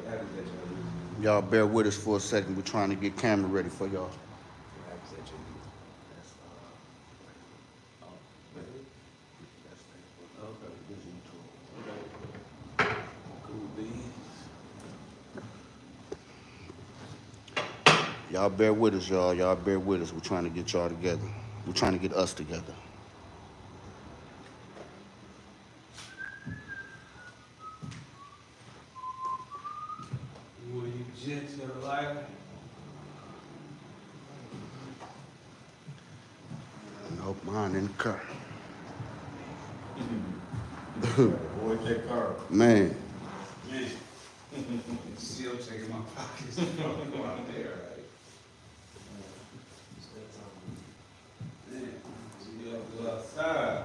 apples that y'all use? Y'all bear with us for a second. We're trying to get camera ready for y'all. What apples that y'all use? That's Oh, really? Okay. Okay. Cool beans. Y'all bear with us, y'all. Y'all bear with us. We're trying to get y'all together. We're trying to get us together. Will you gents gonna like it? Nope, mine in the car. Boy, that car. Man, Man. Still checking my pockets. Go out there, right? Man, you have to go outside.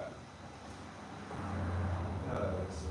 God, that's so.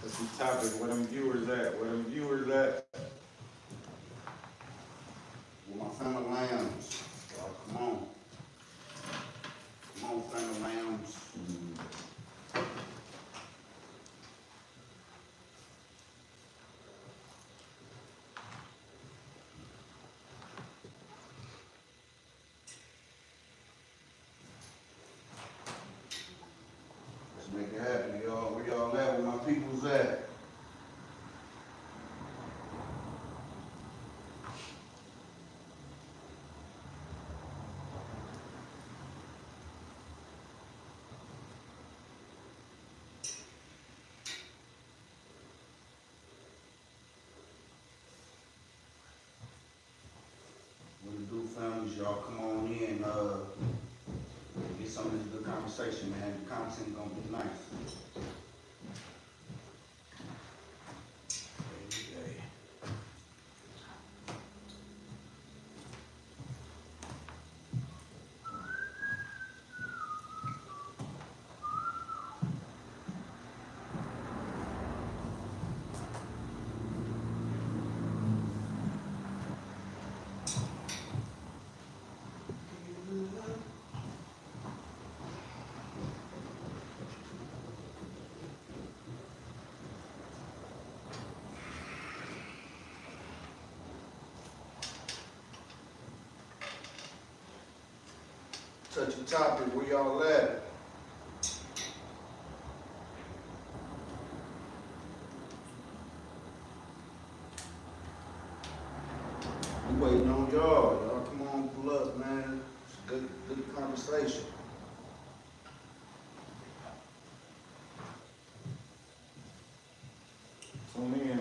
Touchy Topics, where them viewers at? Where them viewers at? with my family lambs. Y'all come on. Come on, family lambs. Let's make it happen, y'all. Where y'all at? Where my people's at? What to do, families? Y'all come on in. Get some of this good conversation, man. The content gonna be nice. Okay. Touchy topic, where y'all at? We waiting on y'all. Y'all come on, pull up, man. It's a good conversation.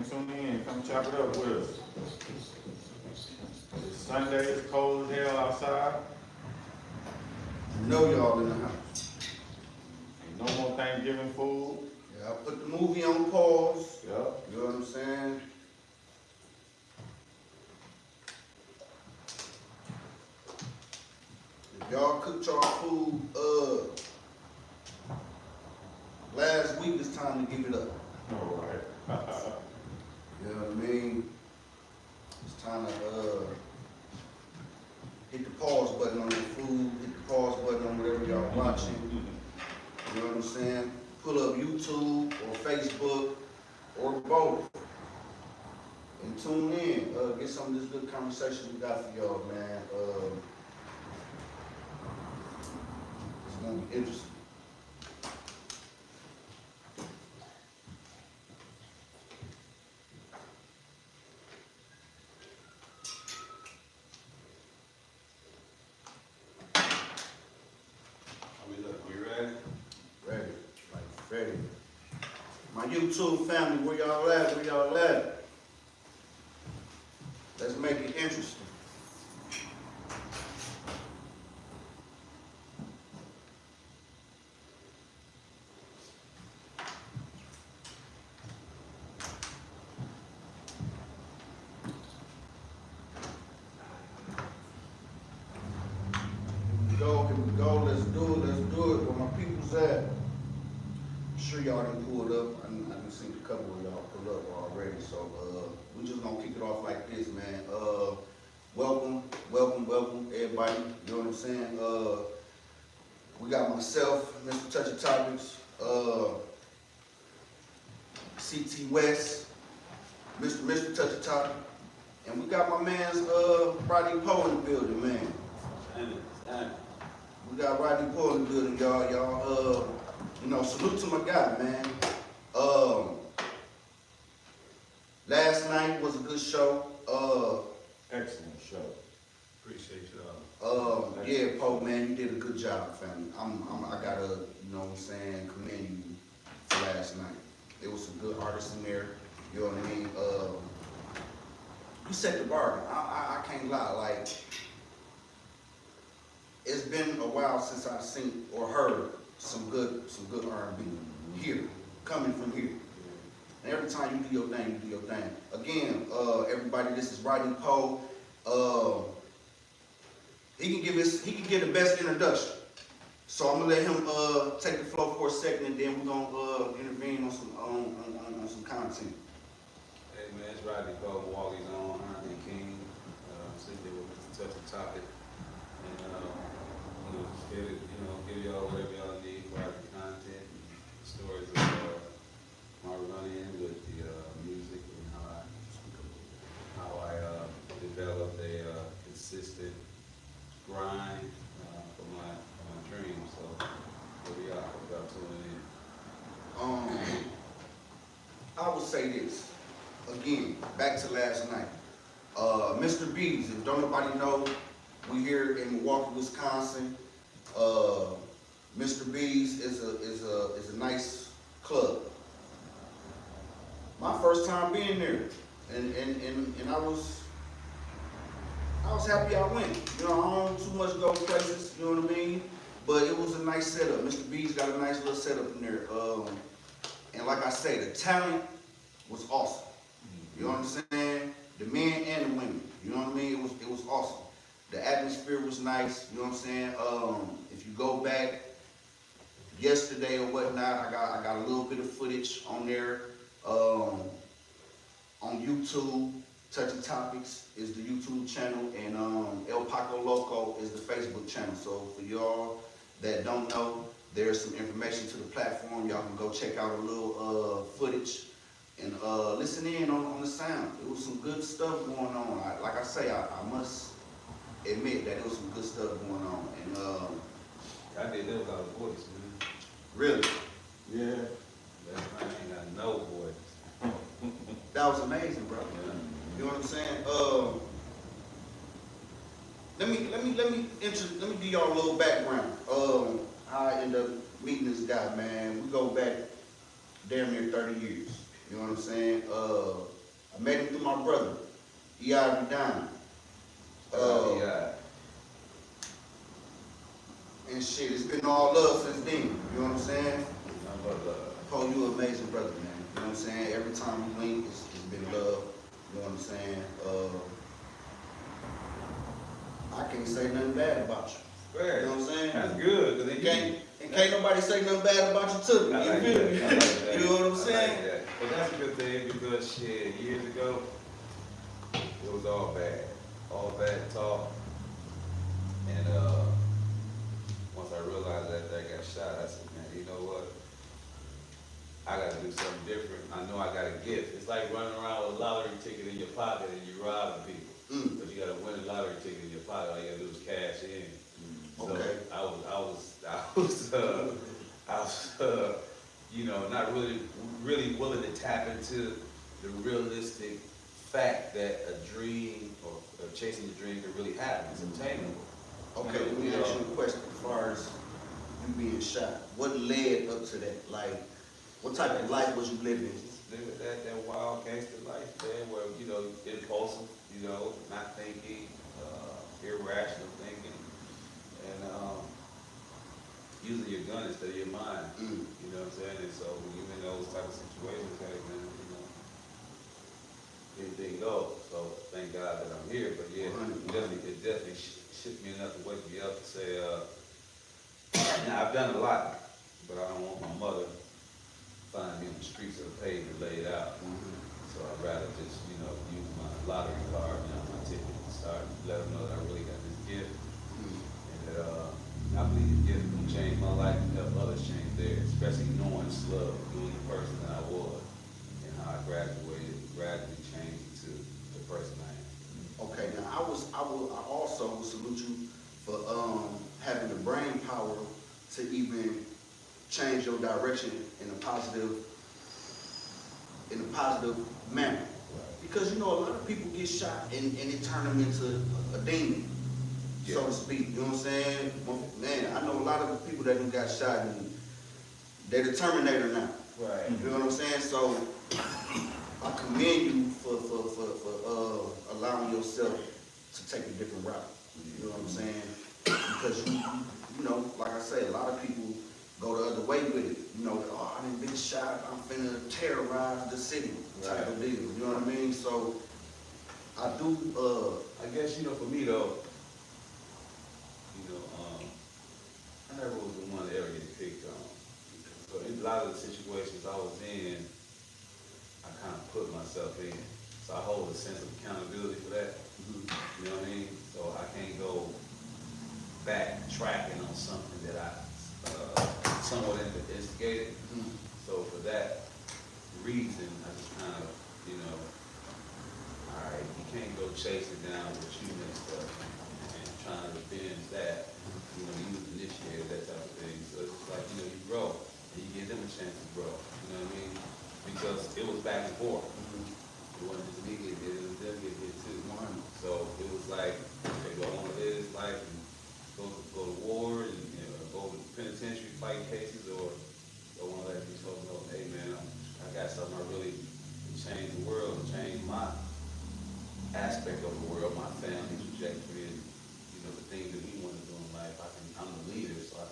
Tune in, come chop it up with us. It's Sunday, it's cold as hell outside. I know y'all in the house. Ain't no more Thanksgiving food. Yeah, I put the movie on pause. Yup. You know what I'm saying? If y'all cooked y'all food last week, it's time to give it up. All right. You know what I mean? It's time to hit the pause button on your food, hit the pause button on whatever y'all watching. You know what I'm saying? Pull up YouTube or Facebook or both. And tune in. Get some of this good conversation we got for y'all, man. It's gonna be interesting. We ready? Ready, like ready. My YouTube family, where y'all at? Where y'all at? Let's make it interesting. Here we go, let's do it. Where my people's at? I'm sure y'all done pulled up. I done seen a couple of y'all pull up already, so we just gonna kick it off like this, man. Welcome, everybody. You know what I'm saying? We got myself, Mr. Touchy Topics, CT West, Mr. Touchy Topic, and we got my man's Rodney Poe in the building, man. We got Rodney Poe in the building, y'all. You know, salute to my guy, man. Last night was a good show. Excellent show. Appreciate y'all. Yeah, Poe, man, you did a good job, family. I gotta, you know what I'm saying, commend you for last night. There was some good artists in there. You know what I mean? You set the bar. I can't lie. Like, it's been a while since I've seen or heard some good R&B here, coming from here. And every time you do your thing, you do your thing. Again, everybody, this is Rodney Poe. He can give the best introduction. So I'm gonna let him take the floor for a second, and then we're gonna intervene on some content. Hey man, it's Rodney Poe, Milwaukee's own R&B King. Sitting there with Mr. Touchy Topic. And give y'all whatever y'all need for the content, stories of my run-in with the music and how I developed a consistent grind for my dreams. So here we are. Hope y'all tuning in. I would say this again. Back to last night. Mr. B's. If don't nobody know, we here in Milwaukee, Wisconsin. Mr. B's is a nice club. My first time being there, and I was happy I went. You know, I don't too much go places. You know what I mean? But it was a nice setup. Mr. B's got a nice little setup in there. And like I say, the talent was awesome. You know what I'm saying? The men and the women. You know what I mean? It was awesome. The atmosphere was nice. You know what I'm saying? If you go back yesterday or whatnot, I got a little bit of footage on there. On YouTube, Touchy Topics is the YouTube channel, and El Paco Loco is the Facebook channel. So for y'all that don't know, there's some information to the platform. Y'all can go check out a little footage and listen in on the sound. It was some good stuff going on. Like I say, I must admit that there was some good stuff going on. And I did that without a voice, man. really, Yeah. Last night I ain't got no voice. that was amazing, bro. Yeah. You know what I'm saying? Let me give y'all a little background. How I ended up meeting this guy, man. We go back damn near 30 years. You know what I'm saying? I met him through my brother, E.I.V. Down. Yeah. And shit, it's been all love since then. You know what I'm saying? Nothing but love. Cole, you an amazing brother, man. You know what I'm saying? Every time we link, it's been love. You know what I'm saying? I can't say nothing bad about you. Fair. You know what I'm saying? That's good, because Can't nobody say nothing bad about you too. I You like feel that. me? I like that. You know what I'm I saying? like that. But that's a good thing, because shit, years ago, it was all bad talk. And once I realized that I got shot, I said, man, you know what? I gotta do something different. I know I got a gift. It's like running around with a lottery ticket in your pocket and you robbing people. But you gotta win a lottery ticket in your pocket. All you gotta do is cash in. So Okay. I was you know, not really willing to tap into the realistic fact that a dream or chasing a dream can really happen. It's obtainable. Okay, let me ask you a question as far as you being shot. What led up to that? Like, What type of life was you living? Just living that wild gangster life, man, where, you know, impulsive, you know, not thinking, irrational thinking, and, using your gun instead of your mind. You know what I'm saying? And so when you're in those type of situations, hey, man, you know, anything goes. So thank God that I'm here. But yeah, it definitely shook me enough to wake me up to say, now I've done a lot, but I don't want my mother finding me in the streets of the pavement laid out. So I'd rather just, you know, use my lottery card, you know, my ticket, and start let them know that I really got this gift. And that I believe the gift will change my life and help others change theirs, especially knowing love, being the person that I was, and how I gradually changed into the person I am. Okay, now I also would salute you for having the brain power to even change your direction in a positive manner. Because you know a lot of people get shot and it turn them into a demon, so to speak. You know what I'm saying? Man, I know a lot of people that got shot and they're the Terminator now. Right. You know what I'm saying? So I commend you for allowing yourself to take a different route. You know what I'm saying? Because you know, like I say, a lot of people go the other way with it. You know, oh, I done been shot, I'm finna terrorize the city type of deal. You know what I mean? So I do. I guess, you know, for me though, you know, I never was the one to ever get picked on. So in a lot of the situations I was in, I kind of put myself in. So I hold a sense of accountability for that. You know what I mean? So I can't go backtracking on something that I somewhat instigated. So for that reason, I just kind of, you know, all right, you can't go chasing down what you messed up and trying to revenge that. You know, you initiated that type of thing. So it's like, you know, you grow and you give them a chance to grow. You know what I mean? Because it was back and forth. It wasn't just me getting hit, it was them getting hit too. So it was like, okay, do I want to live this life and go to war and, you know, go to penitentiary, fight cases, or do I want to let these folks know, hey man, I got something I really can change the world and change my aspect of the world, my family's trajectory, and, you know, the things that we want to do in life. I'm the leader, so I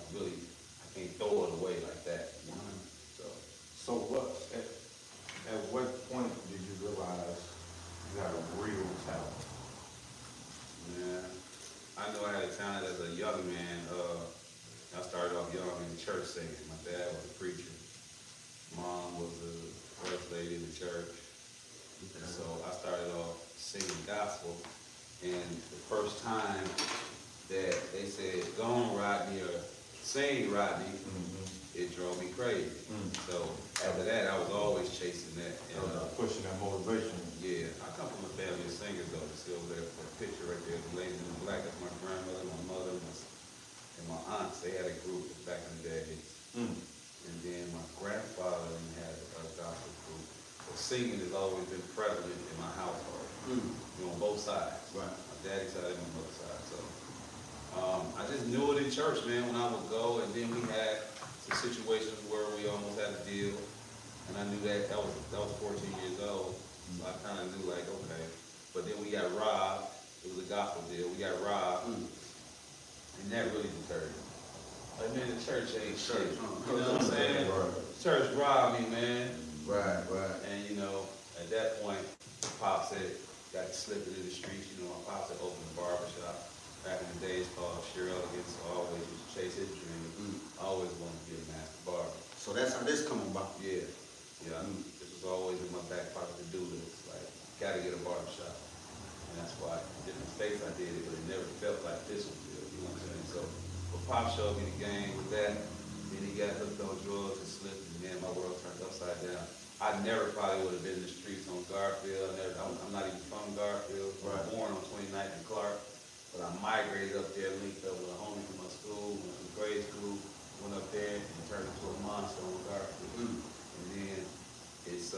can't throw it away like that. You know? So at what point did you realize you had a real talent? Man, I know I had a talent as a young man. I started off young in the church singing. My dad was a preacher. Mom was the first lady in the church. And so I started off singing gospel. And the first time that they said, go on, Rodney, or sing, Rodney, it drove me crazy. So after that, I was always chasing that. And, Pushing that motivation. yeah, I come from a family of singers though. You see over there, that picture right there, the ladies in black, that's my grandmother, my mother, and my aunts. They had a group back in the day. And then my grandfather had a gospel group. So singing has always been prevalent in my household. You know, on both sides. Right. My daddy's side and my mother's side. So I just knew it in church, man, when I would go, and then we had some situations where we almost had a deal. And I knew that was 14 years old. So I kind of knew, like, okay. But then we got robbed. It was a gospel deal. We got robbed. And that really deterred me. Like, man, the church ain't shit. You know what I'm saying? Church robbed me, man. Right. And, you know, at that point, Pop said, got slipping in the streets. You know, my Pop said open a barbershop. Back in the days called Sheer Elegance. So I always used to chase his dream. I always wanted to be a master barber. So that's how this come about. Yeah. This was always in my back pocket to do this. Like, gotta get a barbershop. And that's why in different states I did it, but it never felt like this one did. You know what I'm saying? So, but Pop showed me the game with that. Then he got hooked on drugs and slipped, and man, my world turned upside down. I never probably would have been in the streets on Garfield. I'm not even from Garfield. I was born on 29th and Clark. But I migrated up there, linked up with a homie from my school, went to grade school, went up there and turned into a monster on Garfield. And then it's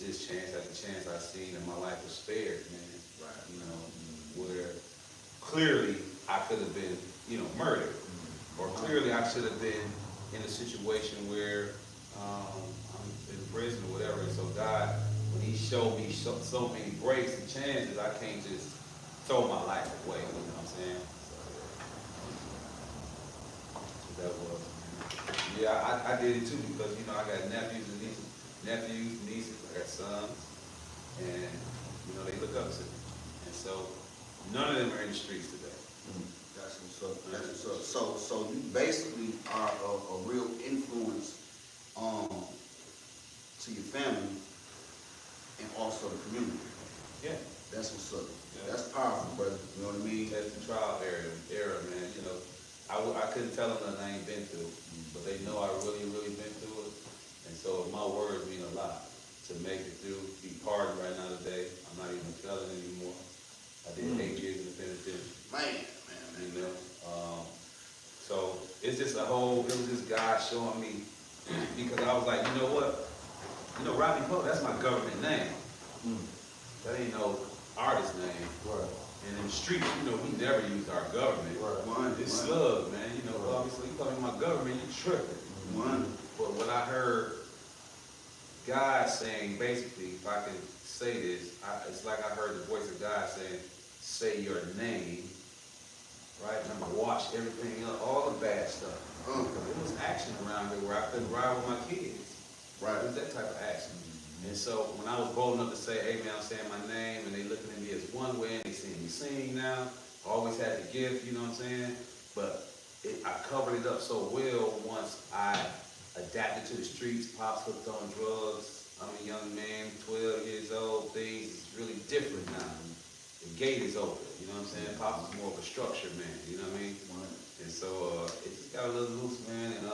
this chance after chance I seen and my life was spared, man. Right. You know, where clearly I could have been, you know, murdered. Or clearly I should have been in a situation where I'm in prison or whatever. And so God, when He showed me so many breaks and chances, I can't just throw my life away. You know what I'm saying? So that was. Yeah, I did it too because I got nephews and nieces. I got sons, and they look up to me. And so none of them are in the streets today. That's what's up. That's what's up. So you basically are a real influence to your family and also the community. Yeah. That's what's up. Yeah. That's powerful, brother. You know what I mean? That's the trial era, man. I couldn't tell them nothing I ain't been through, but they know I really, really been through it. And so my words mean a lot to make it through, be pardoned right now today. I'm not even a felon anymore. I did 8 years in the penitentiary. Man. So it's just it was just God showing me, because I was like, you know what? Rodney Poe, that's my government name. That ain't no artist name. Right. And in the streets, we never use our government. Right. It's slug, man. Obviously, you talking about government, you tripping. But when I heard God saying, basically, if I can say this, it's like I heard the voice of God saying, say your name, right? And I'm going to wash everything up, all the bad stuff. There was action around here where I couldn't ride with my kids. Right. It was that type of action. And so when I was bold enough to say, hey man, I'm saying my name, and they looking at me as one way, and they seeing me sing now, I always had the gift, you know what I'm saying? But I covered it up so well once I adapted to the streets. Pops hooked on drugs. I'm a young man, 12 years old. Things is really different now. The gate is open, you know what I'm saying? Pops is more of a structured man, you know what I mean? And so it just got a little loose, man. And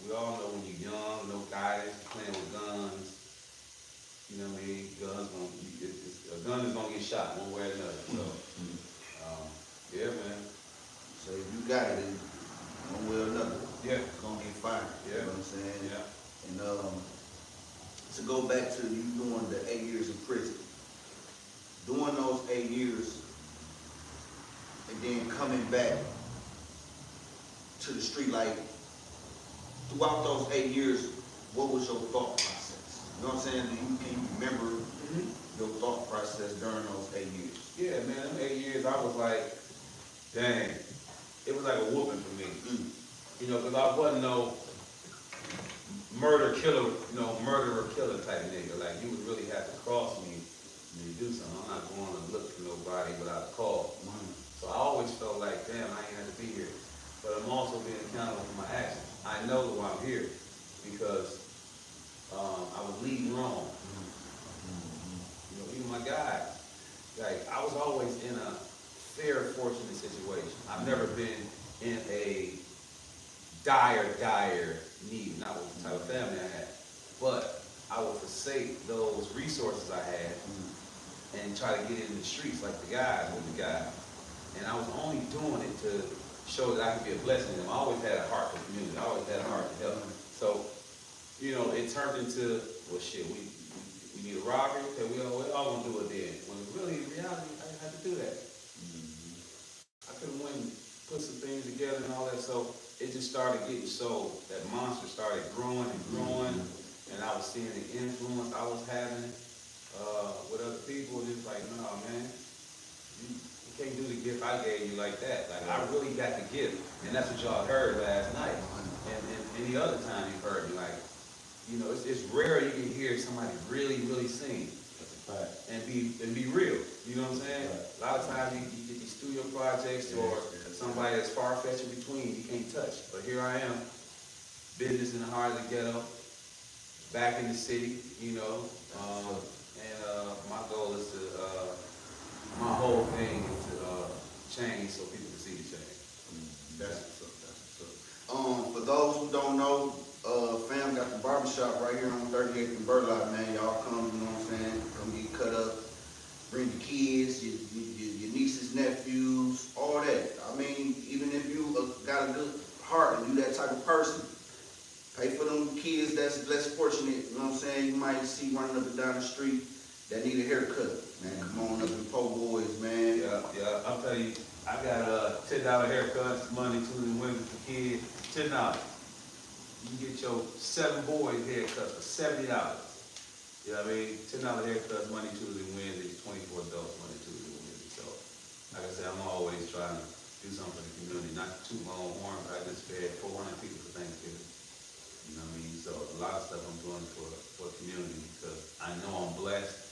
we all know when you're young, no guidance, playing with guns. You know what I mean? A gun is gonna get shot one way or another. So, yeah, man. So if you got it, one way or another, Yeah. it's gonna get fired. Yeah. You know what I'm saying? Yeah. And to go back to you doing the 8 years in prison, doing those 8 years, and then coming back to the street, like throughout those 8 years, what was your thought process? You know what I'm saying? Can you remember your thought process during those 8 years? Yeah, man, them 8 years, I was like, dang, it was like a whooping for me. Because I wasn't no murderer, killer type of nigga. Like, you would really have to cross me to do something. I'm not going to look for nobody without a call. So I always felt like, damn, I ain't have to be here. But I'm also being accountable for my actions. I know why I'm here because I was leading wrong. Even my guys. Like, I was always in a fair, fortunate situation. I've never been in a dire need, not with the type of family I had. But I would forsake those resources I had and try to get in the streets like the guys with the guys. And I was only doing it to show that I could be a blessing to them. I always had a heart for the community. I always had a heart to help. So, it turned into, well, shit, we need a robbery, okay, we all gonna do it then. When really, in reality, I didn't have to do that. I could have went and put some things together and all that, so it just started getting so, that monster started growing and growing, and I was seeing the influence I was having with other people, and it's like, no, man, you can't do the gift I gave you like that. Like, I really got the gift, and that's what y'all heard last night, and any other time you've heard me, like, it's rare you can hear somebody really, really sing. That's a fact. And be real. You know what I'm saying? Right. A lot of times you get these studio projects or somebody that's far-fetched in between you can't touch. But here I am, business in the heart of the ghetto, back in the city, and my goal is to, my whole thing is to change so people can see the change. That's what's up. For those who don't know, fam got the barbershop right here on 38th and Burlock, man. Y'all come, you know what I'm saying? Come get cut up. Bring your kids, your nieces, nephews, all that. I mean, even if you got a good heart and you that type of person, pay for them kids that's less fortunate, you know what I'm saying? You might see running up and down the street that need a haircut. Man, come on up and po' boys, man. Yeah. I'll tell you, I got $10 haircuts Monday, Tuesday, Wednesday for kids. $10. you can get your 7 boys haircuts for $70. You know what I mean? $10 haircuts Monday, Tuesday, Wednesday, 24 adults Monday, Tuesday, Wednesday. So, like I said, I'm always trying to do something for the community, not to toot my own horn, but I just fed 400 people for Thanksgiving. You know what I mean? So a lot of stuff I'm doing for the community because I know I'm blessed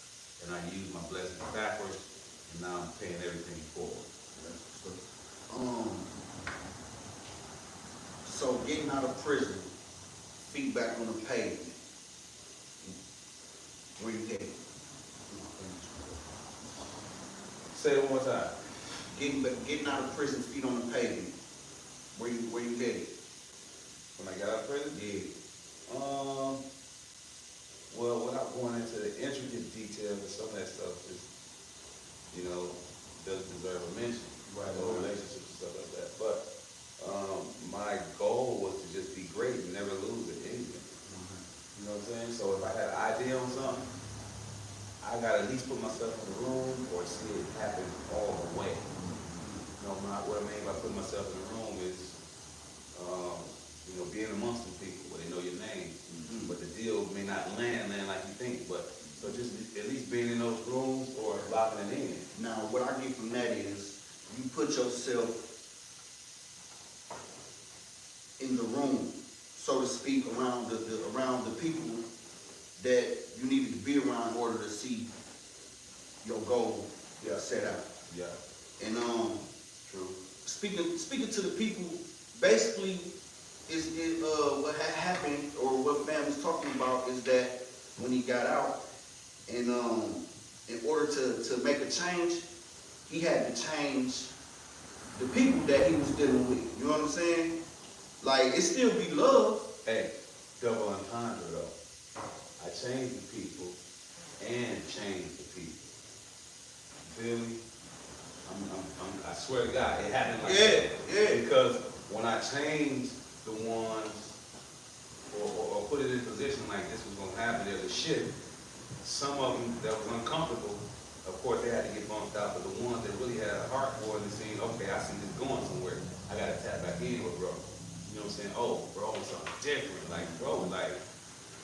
and I use my blessings backwards and now I'm paying everything forward. So getting out of prison, feedback on the pavement. Where you headed? Say it one more time. Getting out of prison, feet on the pavement. Where you headed? When I got out of prison? Yeah. Well, without going into the intricate details of some of that stuff, just, you know, doesn't deserve a mention. Right. Or relationships and stuff like that. But my goal was to just be great and never lose at anything. You know what I'm saying? So if I had an idea on something, I gotta at least put myself in the room or see it happen all the way. You know, what I mean by putting myself in the room is, you know, being amongst some people where they know your name, but the deal may not land like you think. But so just at least being in those rooms or locking it in. Now, what I get from that is you put yourself in the room, so to speak, around the people that you needed to be around in order to see your goal set out. Yeah. And True. speaking to the people, basically, what had happened or what Fam was talking about is that when he got out, and in order to make a change, he had to change the people that he was dealing with. You know what I'm saying? Like, it still be love. Hey, double entendre though. I changed the people and changed the people. You feel me? I swear to God, it happened like that. Yeah. Because when I changed the ones or put it in position like this was gonna happen, there's a shift. Some of them that was uncomfortable, of course they had to get bumped out, but the ones that really had a heart for it and seen, okay, I see this going somewhere. I gotta tap back in with bro. You know what I'm saying? Oh, bro, it's something different. Like, bro, like,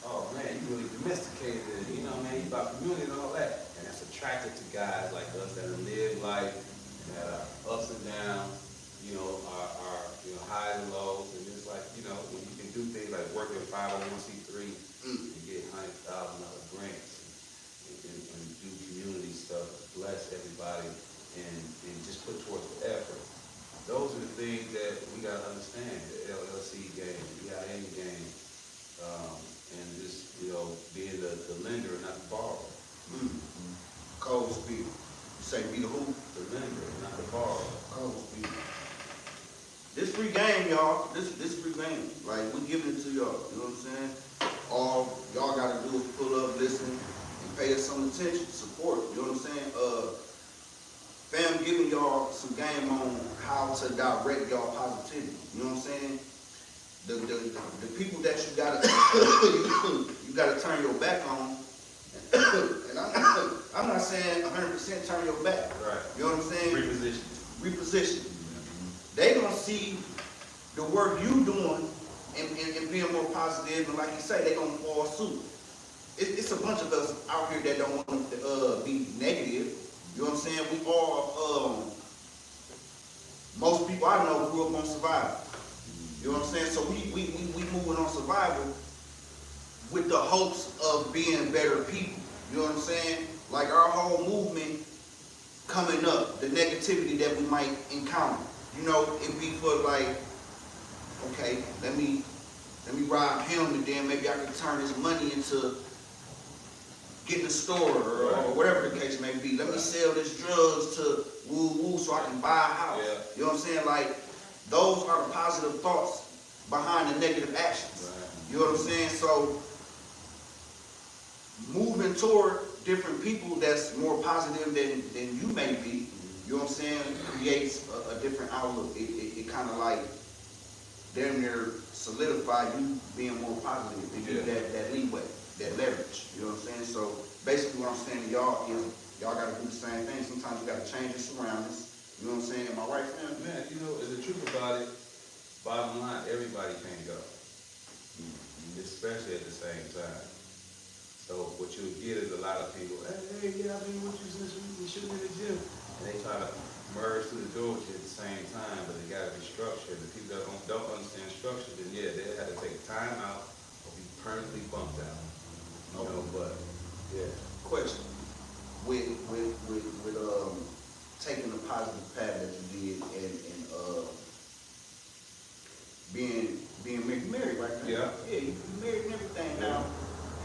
oh man, you really domesticated it. You know what I mean? You about community and all that. And that's attractive to guys like us that live life, that are ups and downs, you know, our you know, highs and lows. And it's like, you know, when you can do things like work at 501c3 and get $100,000 grants and do community stuff, bless everybody and just put towards the effort. Those are the things that we gotta understand, the LLC game, the EIN game, and just, you know, being the lender and not the borrower. Cold speed. You say be the who? The lender, not the borrower. Cold speed. This free game, y'all. This free game. Like, we giving it to y'all. You know what I'm saying? All y'all gotta do is pull up, listen, and pay us some attention, support. You know what I'm saying? Fam giving y'all some game on how to direct y'all positivity. You know what I'm saying? The people that you gotta you gotta turn your back on. And I'm not saying 100% turn your back. Right. You know what I'm saying? Reposition. They gonna see the work you doing and being more positive, and like you say, they gonna follow suit. It's a bunch of us out here that don't want to be negative. You know what I'm saying? We all, most people I know grew up on survival. You know what I'm saying? So we moving on survival with the hopes of being better people. You know what I'm saying? Like our whole movement coming up, the negativity that we might encounter. You know, it be for like, okay, let me rob him and then maybe I can turn his money into getting a store or whatever the case may be. Let me sell this drugs to woo so I can buy a house. Yeah. You know what I'm saying? Like, those are the positive thoughts behind the negative actions. Right. You know what I'm saying? So, moving toward different people that's more positive than you may be, you know what I'm saying, creates a different outlook. It kind of like damn near solidify you being more positive and give that leeway, that leverage. You know what I'm saying? So basically what I'm saying to y'all is y'all gotta do the same thing. Sometimes you gotta change your surroundings. You know what I'm saying? Am I right, fam? Man, you know, the truth about it, bottom line, everybody can't go. especially at the same time. So what you'll get is a lot of people, hey, yeah, I've been with you since we shooting in the gym. And they try to merge through the door with you at the same time, but they gotta be structured. The people that don't understand structure, then yeah, they have to take time out or be permanently bumped out. You know, but yeah. Question, with taking the positive path that you did and being married right now. Yeah. Yeah, you married and everything. Now,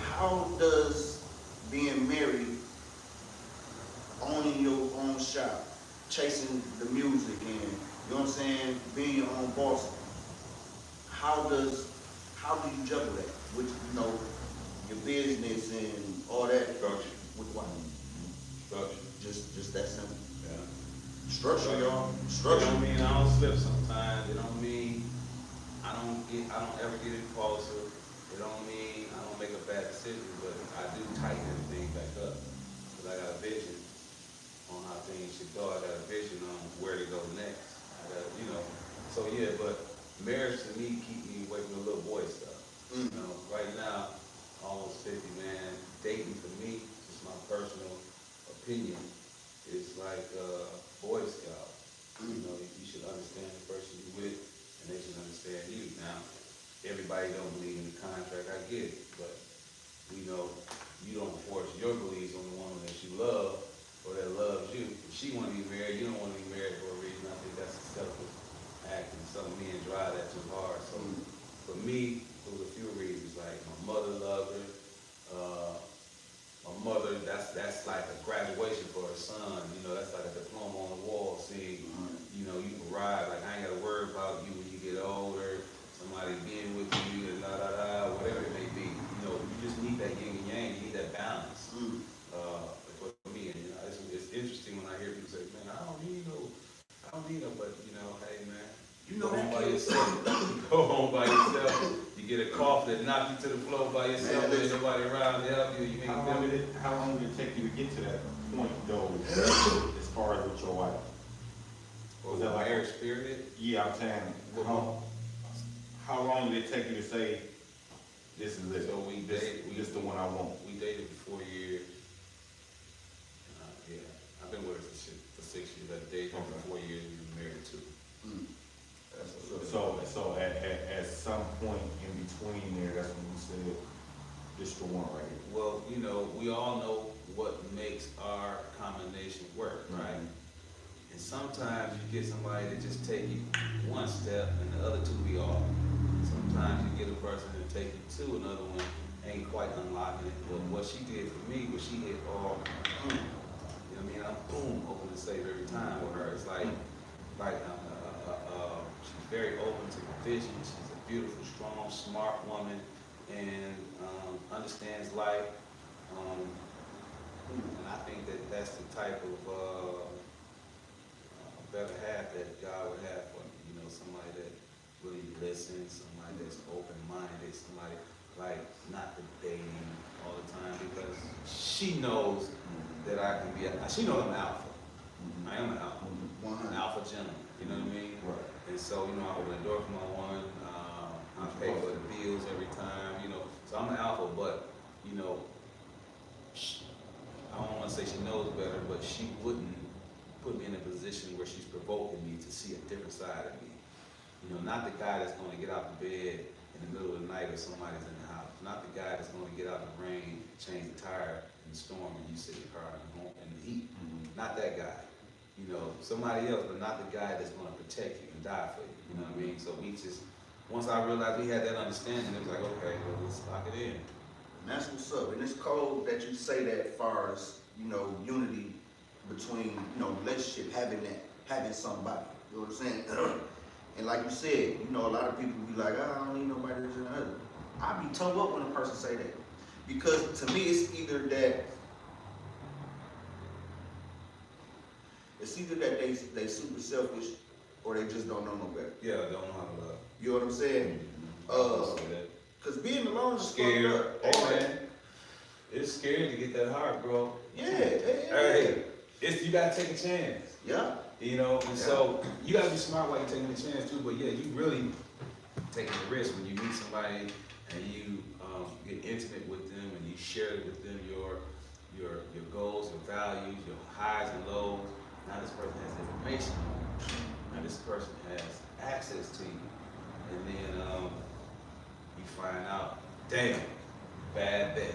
how does being married, owning your own shop, chasing the music and, you know what I'm saying, being your own boss, how do you juggle that with, you know, your business and all that? Structure. With what? Structure. Just that simple. Yeah. Structure, y'all. It Structure. don't mean I don't slip sometimes. It don't mean I don't ever get impulsive. It don't mean I don't make a bad decision, but I do tighten everything back up. Because I got a vision on how things should go. I got a vision on where to go next. I got, you know. So yeah, but marriage to me keep me away from the little boy stuff. You know, right now, almost 50, man, dating for me, just my personal opinion, is like Boy Scout. You know, you should understand the person you're with, and they should understand you. Now, everybody don't believe in the contract, I get it, but you know, you don't force your beliefs on the woman that you love or that loves you. If she want to be married, you don't want to be married for a reason. I think that's a selfish act, and some men drive that too hard. So for me, there was a few reasons. Like my mother loved her. My mother, that's like a graduation for her son. You know, that's like a diploma on the wall. Seeing, you know, you can ride. Like I ain't got to worry about you when you get older. Somebody being with you and whatever it may be. You know, you just need that yin and yang. You need that balance. For me, and you know, it's interesting when I hear people say, "Man, I don't need no," but you know, hey man, you go home by yourself. You go home by yourself. You get a cough that knocks you to the floor by yourself. There's nobody around to help you. You make How long did it take you to get to that point though, as far as with your wife? Was that my marriage period? Yeah, I'm saying, how long did it take you to say, this is it? So we dated. This is the one I want. We dated for 4 years. Yeah, I've been with her for 6 years. I dated her for 4 years. We were married 2. So at some point in between there, that's when you said, this is the one right here. Well, you know, we all know what makes our combination work, right? And sometimes you get somebody that just take you one step and the other two be off. Sometimes you get a person that take you to another one, ain't quite unlocking it. But what she did for me was she hit all, you know what I mean? I'm boom, open to save every time with her. It's like she's very open to vision. She's a beautiful, strong, smart woman, and understands life. And I think that that's the type of better half that God would have for me. You know, somebody that really listens, somebody that's open-minded, somebody like not debating all the time, because she knows that I can be. She knows I'm alpha. I am an alpha. I'm an alpha gentleman. You know what I mean? Right. And so, you know, I open the door for my woman. I pay for the bills every time. You know, so I'm an alpha, but you know, I don't want to say she knows better, but she wouldn't put me in a position where she's provoking me to see a different side of me. You know, not the guy that's going to get out the bed in the middle of the night or somebody's in the house. Not the guy that's going to get out in the rain, change the tire in the storm, and you sit in the car in the heat. Not that guy. You know, somebody else, but not the guy that's going to protect you and die for you. You know what I mean? So we just, once I realized we had that understanding, it was like, okay, well, let's lock it in. And that's what's up. And it's cool that you say that as far as, you know, unity between, you know, relationship, having somebody. You know what I'm saying? And like you said, you know, a lot of people be like, I don't need nobody to do that. I be tongue up when a person say that. Because to me, it's either that they super selfish, or they just don't know no better. Yeah, don't know how to love. You know what I'm saying? Cause being alone is Scared. fucked up. Hey, man, it's scary to get that heart, bro. Yeah. Hey, you gotta take a chance. Yeah. You know, and so you gotta be smart while you're taking the chance too. But yeah, you really taking the risk when you meet somebody and you get intimate with them, and you share with them your goals, your values, your highs and lows. Now this person has information on you. Now this person has access to you, and then you find out, damn, bad bet.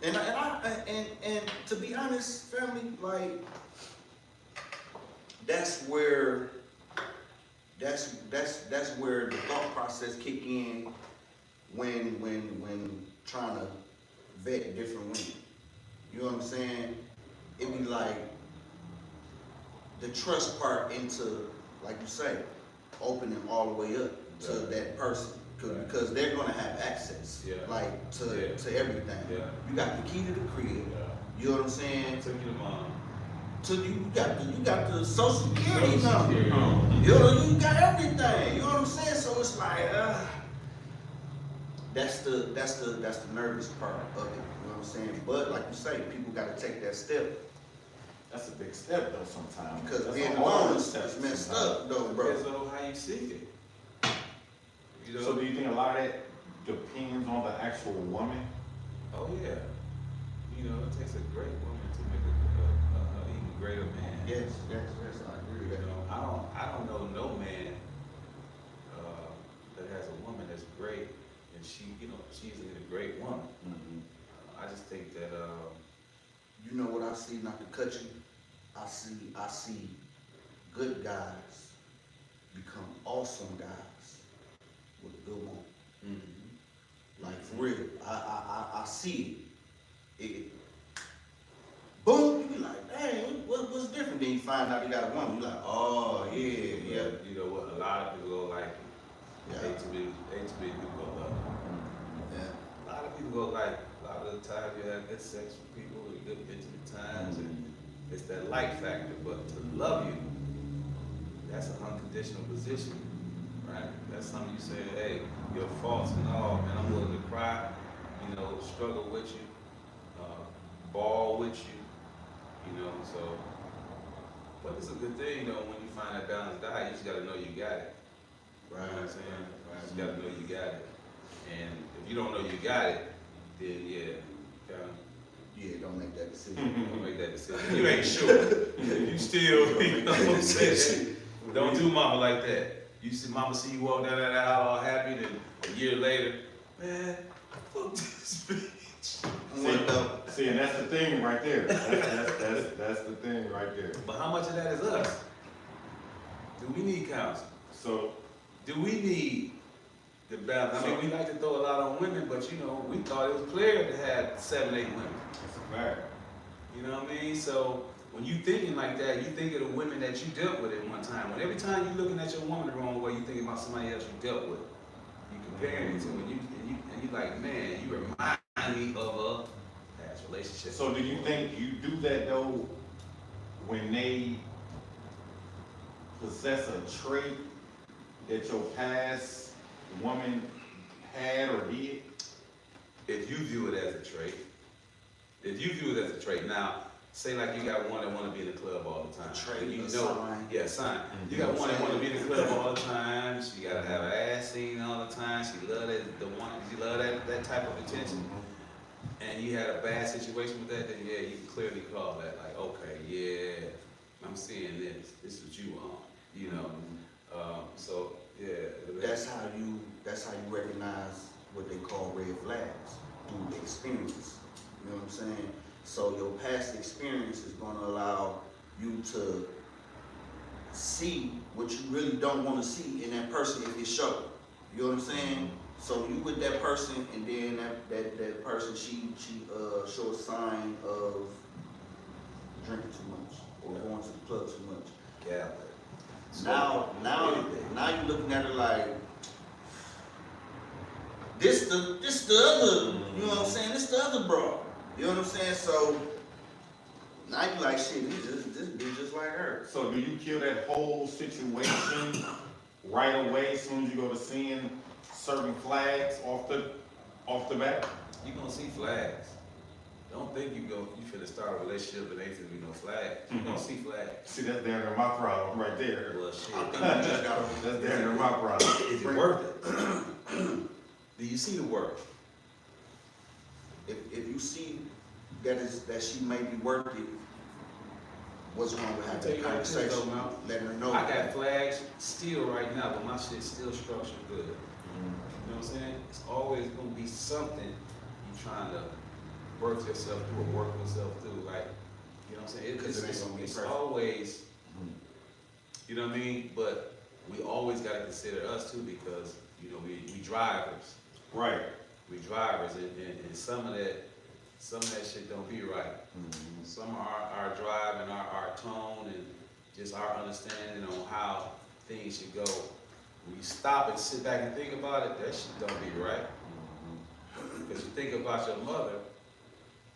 And to be honest, family, like that's where the thought process kick in when trying to vet different women. You know what I'm saying? It be like the trust part into, like you say, opening all the way up to that person. Right. Because they're gonna have access, like to everything. Yeah. You got the key to the crib. Yeah. You know what I'm saying? Took you to mom. You got the social security Social number. security. You got everything. You know what I'm saying? So it's like, that's the nervous part of it. You know what I'm saying? But like you say, people got to take that step. That's a big step though sometimes. Because That's being a hard alone is step messed sometimes. up though, bro. Depends on how you see it. You know? So do you think a lot of that depends on the actual woman? Oh yeah. You know, it takes a great woman to make a even greater man. Yes, I agree with You that. know, I don't know no man that has a woman that's great, and she's a great woman. I just think that You know what I see, not to cut you? I see good guys become awesome guys with a good woman. Like for real, I see it. Boom, you be like, dang, what's different? Then you find out you got a woman. You like, oh yeah. you know what, a lot of people go like it. Yeah. Hate to be people go love it. Yeah. A lot of people go like, a lot of the time you have good sex with people, with good intimate times, and it's that like factor. But to love you, that's an unconditional position, right? That's something you say, hey, your faults and all, man, I'm willing to cry, you know, struggle with you, ball with you, you know, so. But it's a good thing, you know, when you find that balanced diet, you just gotta know you got it. Right. You know what I'm saying? You just gotta know you got it. And if you don't know you got it, then Yeah, don't make that decision. don't make that decision. You ain't sure. You still, you know what I'm saying? Don't do mama like that. You see mama see you walk down that aisle all happy, then a year later, man, fuck this bitch. See, and that's the thing right there. That's the thing right there. But how much of that is us? Do we need counsel? So, Do we need the balance? I mean, we like to throw a lot on women, but you know, we thought it was clear to have 7, 8 women. that's a fact. You know what I mean? So when you thinking like that, you think of the women that you dealt with at one time. When every time you looking at your woman the wrong way, you thinking about somebody else you dealt with. You comparing it to, and you like, man, you remind me of a past relationship. So do you think you do that though when they possess a trait that your past woman had or did? If you view it as a trait, now, say like you got one that want to be in the club all the time. Trait, And you a know, sign. yeah, sign. You got one that want to be in the club all the time. She gotta have her ass seen all the time. She love that type of attention. And you had a bad situation with that, then yeah, you can clearly call that like, okay, yeah, I'm seeing this. This is what you want, you know. So yeah. That's how you recognize what they call red flags through experience. You know what I'm saying? So your past experience is going to allow you to see what you really don't want to see in that person if it shows. You know what I'm saying? So you with that person, and then that person she show a sign of drinking too much or going to the club too much. Yeah. Now you're looking at it like this the other, you know what I'm saying? This the other bro. You know what I'm saying? So now you like shit, this bitch just like her. So do you kill that whole situation right away as soon as you go to seeing certain flags off the bat? You gonna see flags. Don't think you finna start a relationship and ain't finna be no flags. You gonna see flags. See, that's down there my problem right there. Well, shit. I think you just gotta That's down there my problem. Is it worth it? Do you see the work? If you see that she may be worth it, what's wrong with I'll having tell that you like this, conversation, though, man. letting her know? I got flags still right now, but my shit's still structured good. You know what I'm saying? It's always gonna be something you trying to work yourself through or work yourself through, like, you know what I'm saying? Because it ain't gonna be It's perfect. always, you know what I mean? But we always gotta consider us too, because, you know, we drivers. Right. We drivers, and some of that shit don't be right. Some of our drive and our tone and just our understanding on how things should go. When you stop and sit back and think about it, that shit don't be right. Because you think about your mother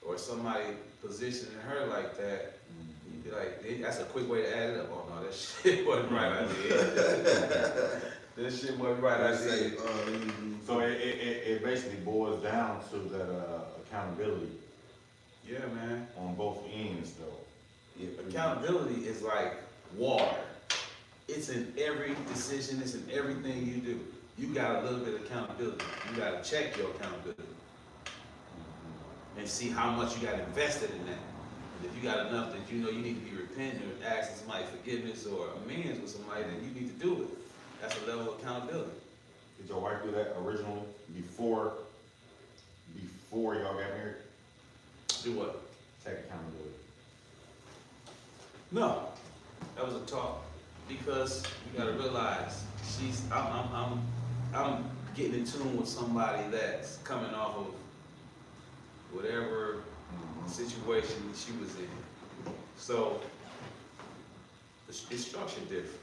or somebody positioning her like that, you'd be like, that's a quick way to add it up. Oh no, that shit wasn't right, I did. That shit wasn't right, I did. So it basically boils down to that accountability Yeah, man. on both ends, though. Yeah, Accountability is like water. It's in every decision, it's in everything you do. You got a little bit of accountability. You gotta check your accountability. And see how much you got invested in that. And if you got enough that you know you need to be repenting or asking somebody forgiveness or amends with somebody, then you need to do it. That's a level of accountability. Did your wife do that originally before y'all got married? Do what? Take accountability. No, that was a talk, because you gotta realize I'm getting in tune with somebody that's coming off of whatever situation she was in. So it's structured different.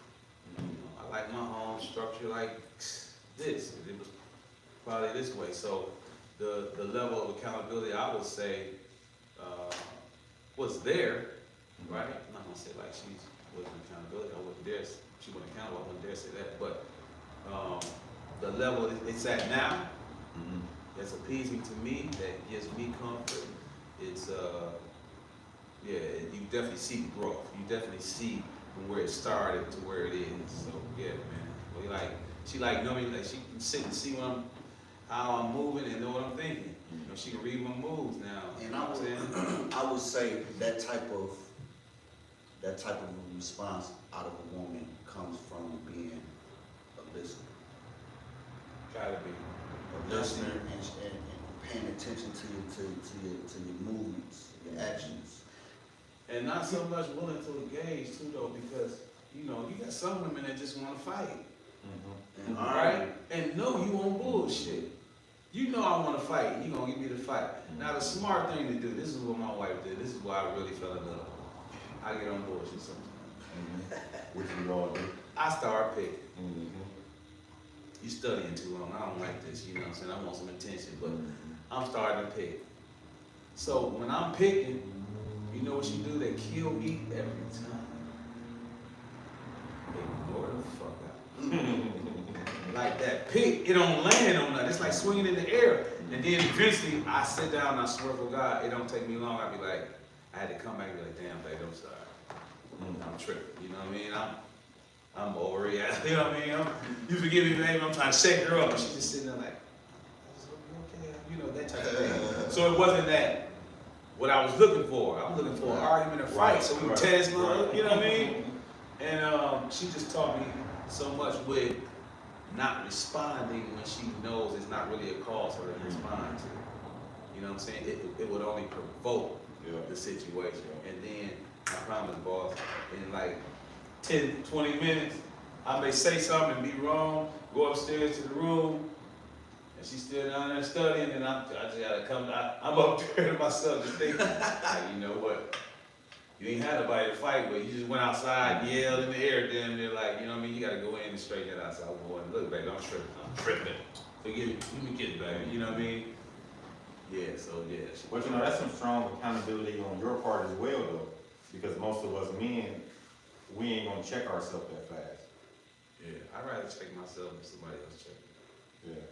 I like my home structure like this. It was probably this way. So the level of accountability, I would say, was there, right? I'm not gonna say like she wasn't accountability. I wouldn't dare. She wasn't accountable. I wouldn't dare say that. But the level it's at now, that's appeasing to me. That gives me comfort. It's yeah. You definitely see the growth. You definitely see from where it started to where it is. So yeah, man. Well, like she like know me. Like she can sit and see how I'm moving and know what I'm thinking. You know, she can read my moves now. And You know what I'm saying? I would say that type of response out of a woman comes from being a listener. Try to be. A listener and paying attention to your movements, your actions. And not so much willing to engage too though, because you know, you got some women that just wanna fight. And Right? And know you on bullshit. You know I wanna fight, you gonna give me the fight. Now the smart thing to do, this is what my wife did, this is why I really fell in love. I get on bullshit sometimes. Which we all do. I start picking. You studying too long, I don't like this, you know what I'm saying? I want some attention, but I'm starting to pick. So when I'm picking, you know what she do? They kill me every time. They ignore the fuck out. Like that pick, it don't land on nothing. It's like swinging in the air. And then eventually I sit down and I swear for God, it don't take me long. I be like, I had to come back and be like, damn, babe, I'm sorry. I'm tripping. You know what I mean? I'm overreacting. You know what I mean? You forgive me, baby. I'm trying to shake her up. And she's just sitting there like, okay, you know, that type of thing. So it wasn't that what I was looking for. I'm looking for an argument or fight. So we test, you know what I mean? And she just taught me so much with not responding when she knows it's not really a cause for her to respond to. You know what I'm saying? It would only provoke the situation. And then, I promise, boss, in like 10, 20 minutes, I may say something and be wrong, go upstairs to the room, and she's still down there studying, and I just gotta come, I'm up there to myself just thinking, like, you know what? You ain't had nobody to fight with. You just went outside and yelled in the air, damn near like, you know what I mean? You gotta go in and straighten it out. So I'm going, look, baby, I'm tripping. Forgive me, let me get it, baby. You know what I mean? Yeah, so yeah. But you know, that's some strong accountability on your part as well, though, because most of us men, we ain't gonna check ourselves that fast. Yeah, I'd rather check myself than somebody else check me. Yeah.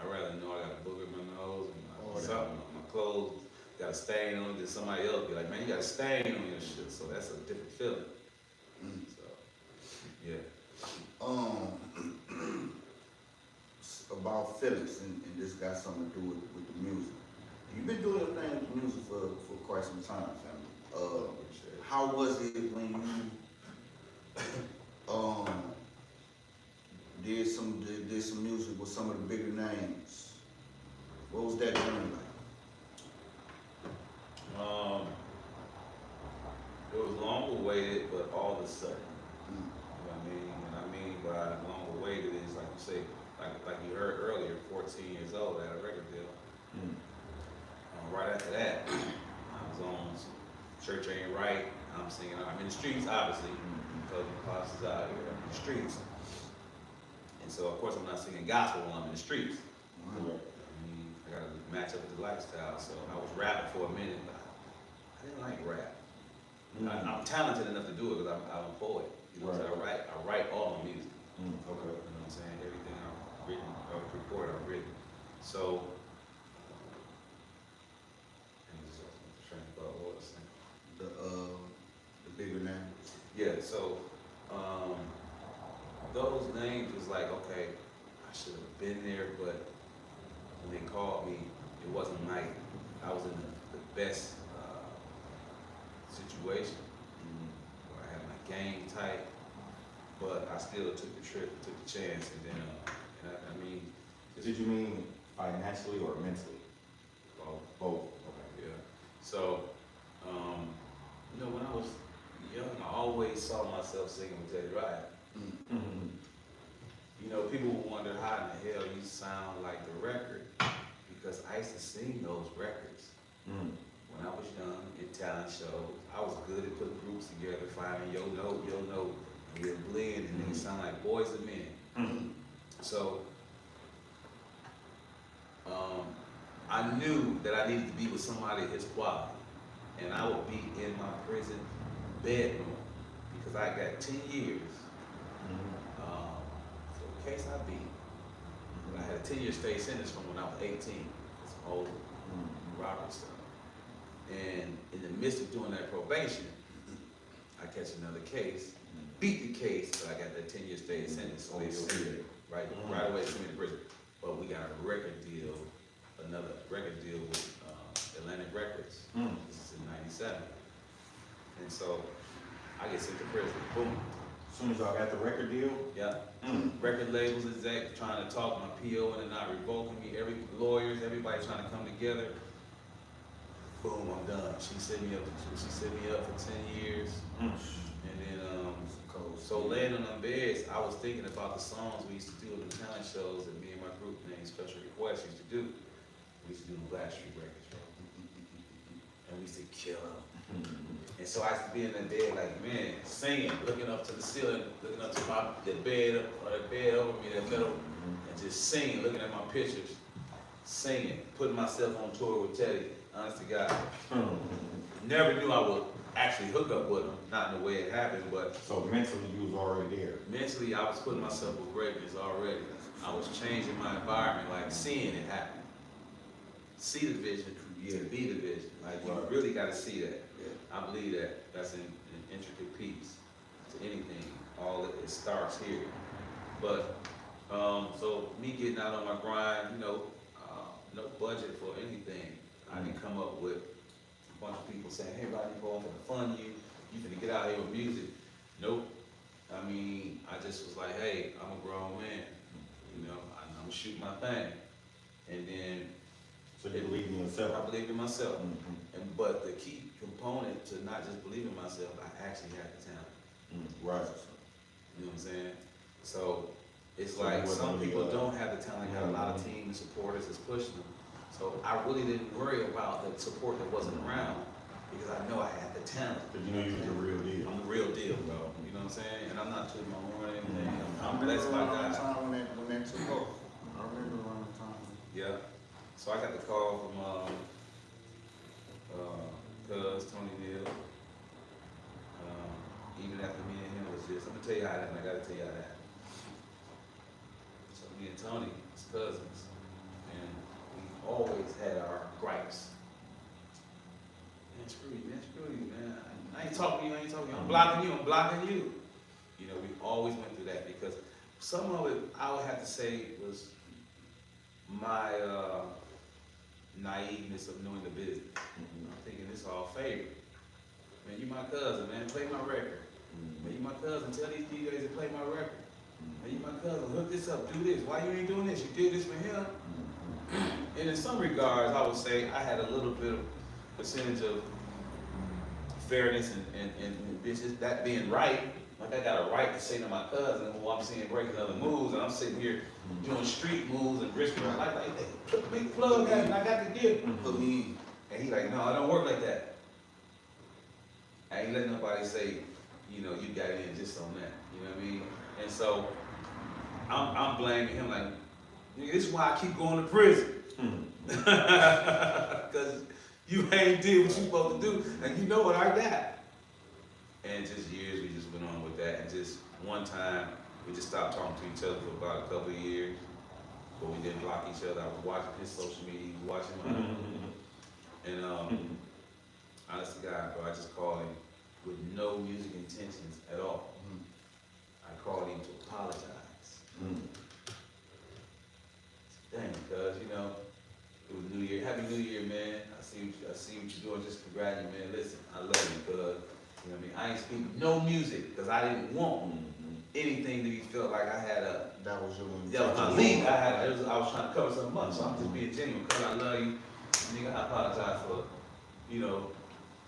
I'd rather know I got a booger in my nose and something on my clothes. Got a stain on it, then somebody else be like, man, you got a stain on your shit. So that's a different feeling. So, yeah. about feelings, and this got something to do with the music. You've been doing your thing with the music for quite some time, family. How was it when you did some music with some of the bigger names? What was that journey like? It was long awaited, but all of a sudden. Mm. You know what I mean? And I mean by long awaited is like you say, like you heard earlier, 14 years old, I had a record deal. Right after that, I was on Church Ain't Right. I'm singing. I'm in the streets, obviously, because the pops is out here. I'm in the streets, and so of course I'm not singing gospel when I'm in the streets. I mean, I gotta match up with the lifestyle. So I was rapping for a minute, but I didn't like rap. I'm talented enough to do it because I'm a poet. You know, so I write all my music. Okay. You know what I'm saying? Everything I've written, I've recorded, I've written. So, and this is trying to thought what I was saying. The bigger names. Yeah. So, those names was like, okay, I should have been there, but when they called me, it wasn't like I was in the best situation. Where I had my game tight, but I still took the trip, took the chance, and then, I mean, Did you mean financially or mentally? Both. Okay, yeah. So, you know, when I was young, I always saw myself singing with Teddy Riley. You know, people would wonder how in the hell you sound like the record, because I used to sing those records. When I was young in talent shows, I was good at putting groups together, finding your note, and we'll blend, and then it sound like boys and men. So, I knew that I needed to be with somebody of his quality, and I would be in my prison bedroom because I got 10 years. So in case I beat, I had a 10-year state sentence from when I was 18. It's old robbery stuff. And in the midst of doing that probation, I catch another case, beat the case, but I got that 10-year state sentence. So they sent me right away, sent me to prison. But we got a record deal, another record deal with Atlantic Records. This is in '97. And so I get sent to prison. Boom. As soon as y'all got the record deal? Yeah. Record labels exec trying to talk my PO and not revoking me. Lawyers, everybody trying to come together. Boom, I'm done. She set me up for 10 years. And then so laying on them beds, I was thinking about the songs we used to do in the talent shows that me and my group named Special Requests used to do. We used to do the Black Street records, and we used to kill them. And so I used to be in the bed like, man, singing, looking up to the ceiling, looking up to the bed over me, that middle, and just singing, looking at my pictures, singing, putting myself on tour with Teddy. Honest to God, never knew I would actually hook up with him. Not in the way it happened, but So mentally you was already there. mentally I was putting myself with greatness already. I was changing my environment, like seeing it happen. See the vision, to be the vision. Like you really got to see that. I believe that that's an intricate piece to anything. All it starts here. But so me getting out on my grind, you know, no budget for anything. I didn't come up with a bunch of people saying, hey, Rodney, I'm gonna fund you. You finna get out here with music. Nope. I mean, I just was like, hey, I'm a grown man. You know, I'm gonna shoot my thing. And then So you believe in I yourself? believed in myself. But the key component to not just believing in myself, I actually had the talent. Right. You know what I'm saying? So it's So like it wasn't some really, people don't have the talent, got a lot of team supporters that's pushing them. So I really didn't worry about the support that wasn't around because I know I had the talent. Because you know you was the real deal. I'm the real deal, bro. You know what I'm saying? And I'm not tooting my horn or anything. I I'm remember blessed by around the God. time when that took off. I remember around the time. Yeah. So I got the call from cuz Tony Neal. Even after me and him was just, I'm gonna tell you how that happened. I gotta tell you how that happened. So me and Tony was cousins, and we always had our gripes. Man, screw you, man. I ain't talking to you, I'm blocking you. You know, we always went through that because some of it I would have to say was my naiveness of knowing the business. I'm thinking it's all favor. Man, you my cousin, man. Play my record. Man, you my cousin. Tell these DJs to play my record. Man, you my cousin. Hook this up. Do this. Why you ain't doing this? You did this for him. And in some regards, I would say I had a little bit of percentage of fairness and bitches that being right. Like I got a right to say to my cousin who I'm seeing breaking other moves, and I'm sitting here doing street moves and risking my life. Like, hey, put a big plug at it, and I got the gift. Put me in. And he like, no, I don't work like that. I ain't letting nobody say, you know, you got in just on that. You know what I mean? And so I'm blaming him like, nigga, this is why I keep going to prison. Because you ain't did what you supposed to do, and you know what I got. And just years, we just went on with that. And just one time, we just stopped talking to each other for about a couple of years. But we didn't block each other. I was watching his social media, he was watching mine. And honest to God, bro, I just called him with no music intentions at all. I called him to apologize. Dang, cuz, you know, it was New Year. Happy New Year, man. I see what you're doing. Just congratulate you, man. Listen, I love you, cuz. You know what I mean? I ain't speaking no music because I didn't want anything to be felt like I had a. That was your That was my lead. I was trying to cover something up, so I'm just being genuine because I love you. Nigga, I apologize for, you know,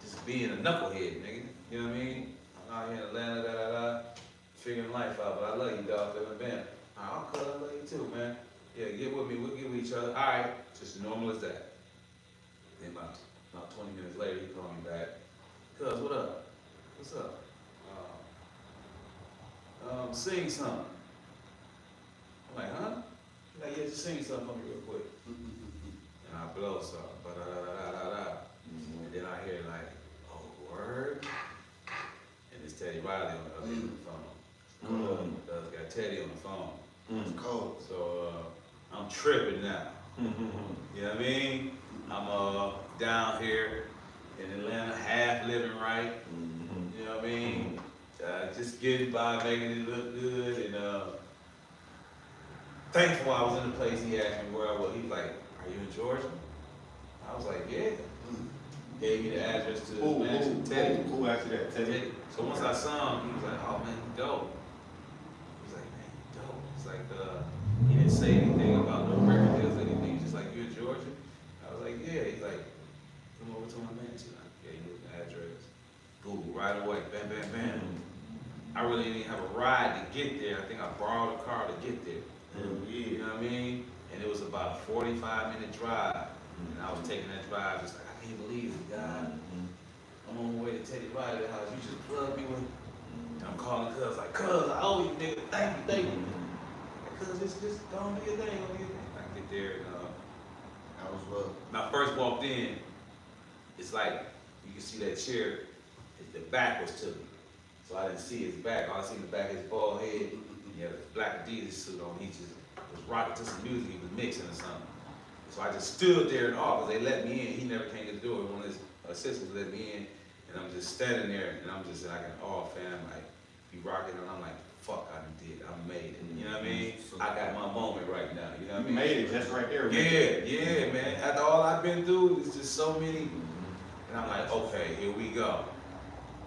just being a knucklehead, nigga. You know what I mean? I'm out here in Atlanta, figuring life out, but I love you, dog. Bam. I'll cut, I love you too, man. Yeah, get with me. We'll get with each other. All right, just as normal as that. Then about 20 minutes later, he called me back. Cuz, what up? What's up? Sing something. I'm like, huh? He's like, yeah, just sing something for me real quick. And I blow something, and then I hear like, oh, word? And it's Teddy Riley on the other end of the phone. Got Teddy on the phone. It's cold. So I'm tripping now. You know what I mean? I'm down here in Atlanta, half living right. You know what I mean? Just getting by, making it look good, and thankful I was in the place. He asked me where I was. He was like, "Are you in Georgia?" I was like, "Yeah." Gave me the address to his mansion, Teddy. Who asked you that? Teddy? So once I saw him, he was like, "Oh man, you dope." He was like, "Man, you dope." It's like he didn't say anything about no record deals or anything. He's just like, "You in Georgia?" I was like, "Yeah." He's like, "Come over to my mansion." I gave him the address. Google right away. Bam, bam, bam. I really didn't even have a ride to get there. I think I borrowed a car to get there. You know what I mean? And it was about a 45-minute drive. And I was taking that drive just like, I can't believe it, God. I'm on my way to Teddy Riley's house. You just plugged me with. And I'm calling cuz like, cuz, I owe you, nigga. Thank you. Cuz, just go on do your thing. I get there and That was rough. when I first walked in, it's like, you can see that chair, the back was to me. So I didn't see his back. All I seen the back of his bald head. He had a black Adidas suit on. He just was rocking to some music. He was mixing or something. So I just stood there in awe because they let me in. He never came to the door. One of his assistants let me in. And I'm just standing there and I'm just like in awe, fam. Like, he rocking and I'm like, fuck, I did. I made it. You know what I mean? I got my moment right now. You know what I mean? You made it just right there. Yeah, man. After all I've been through, it's just so many. And I'm like, okay, here we go.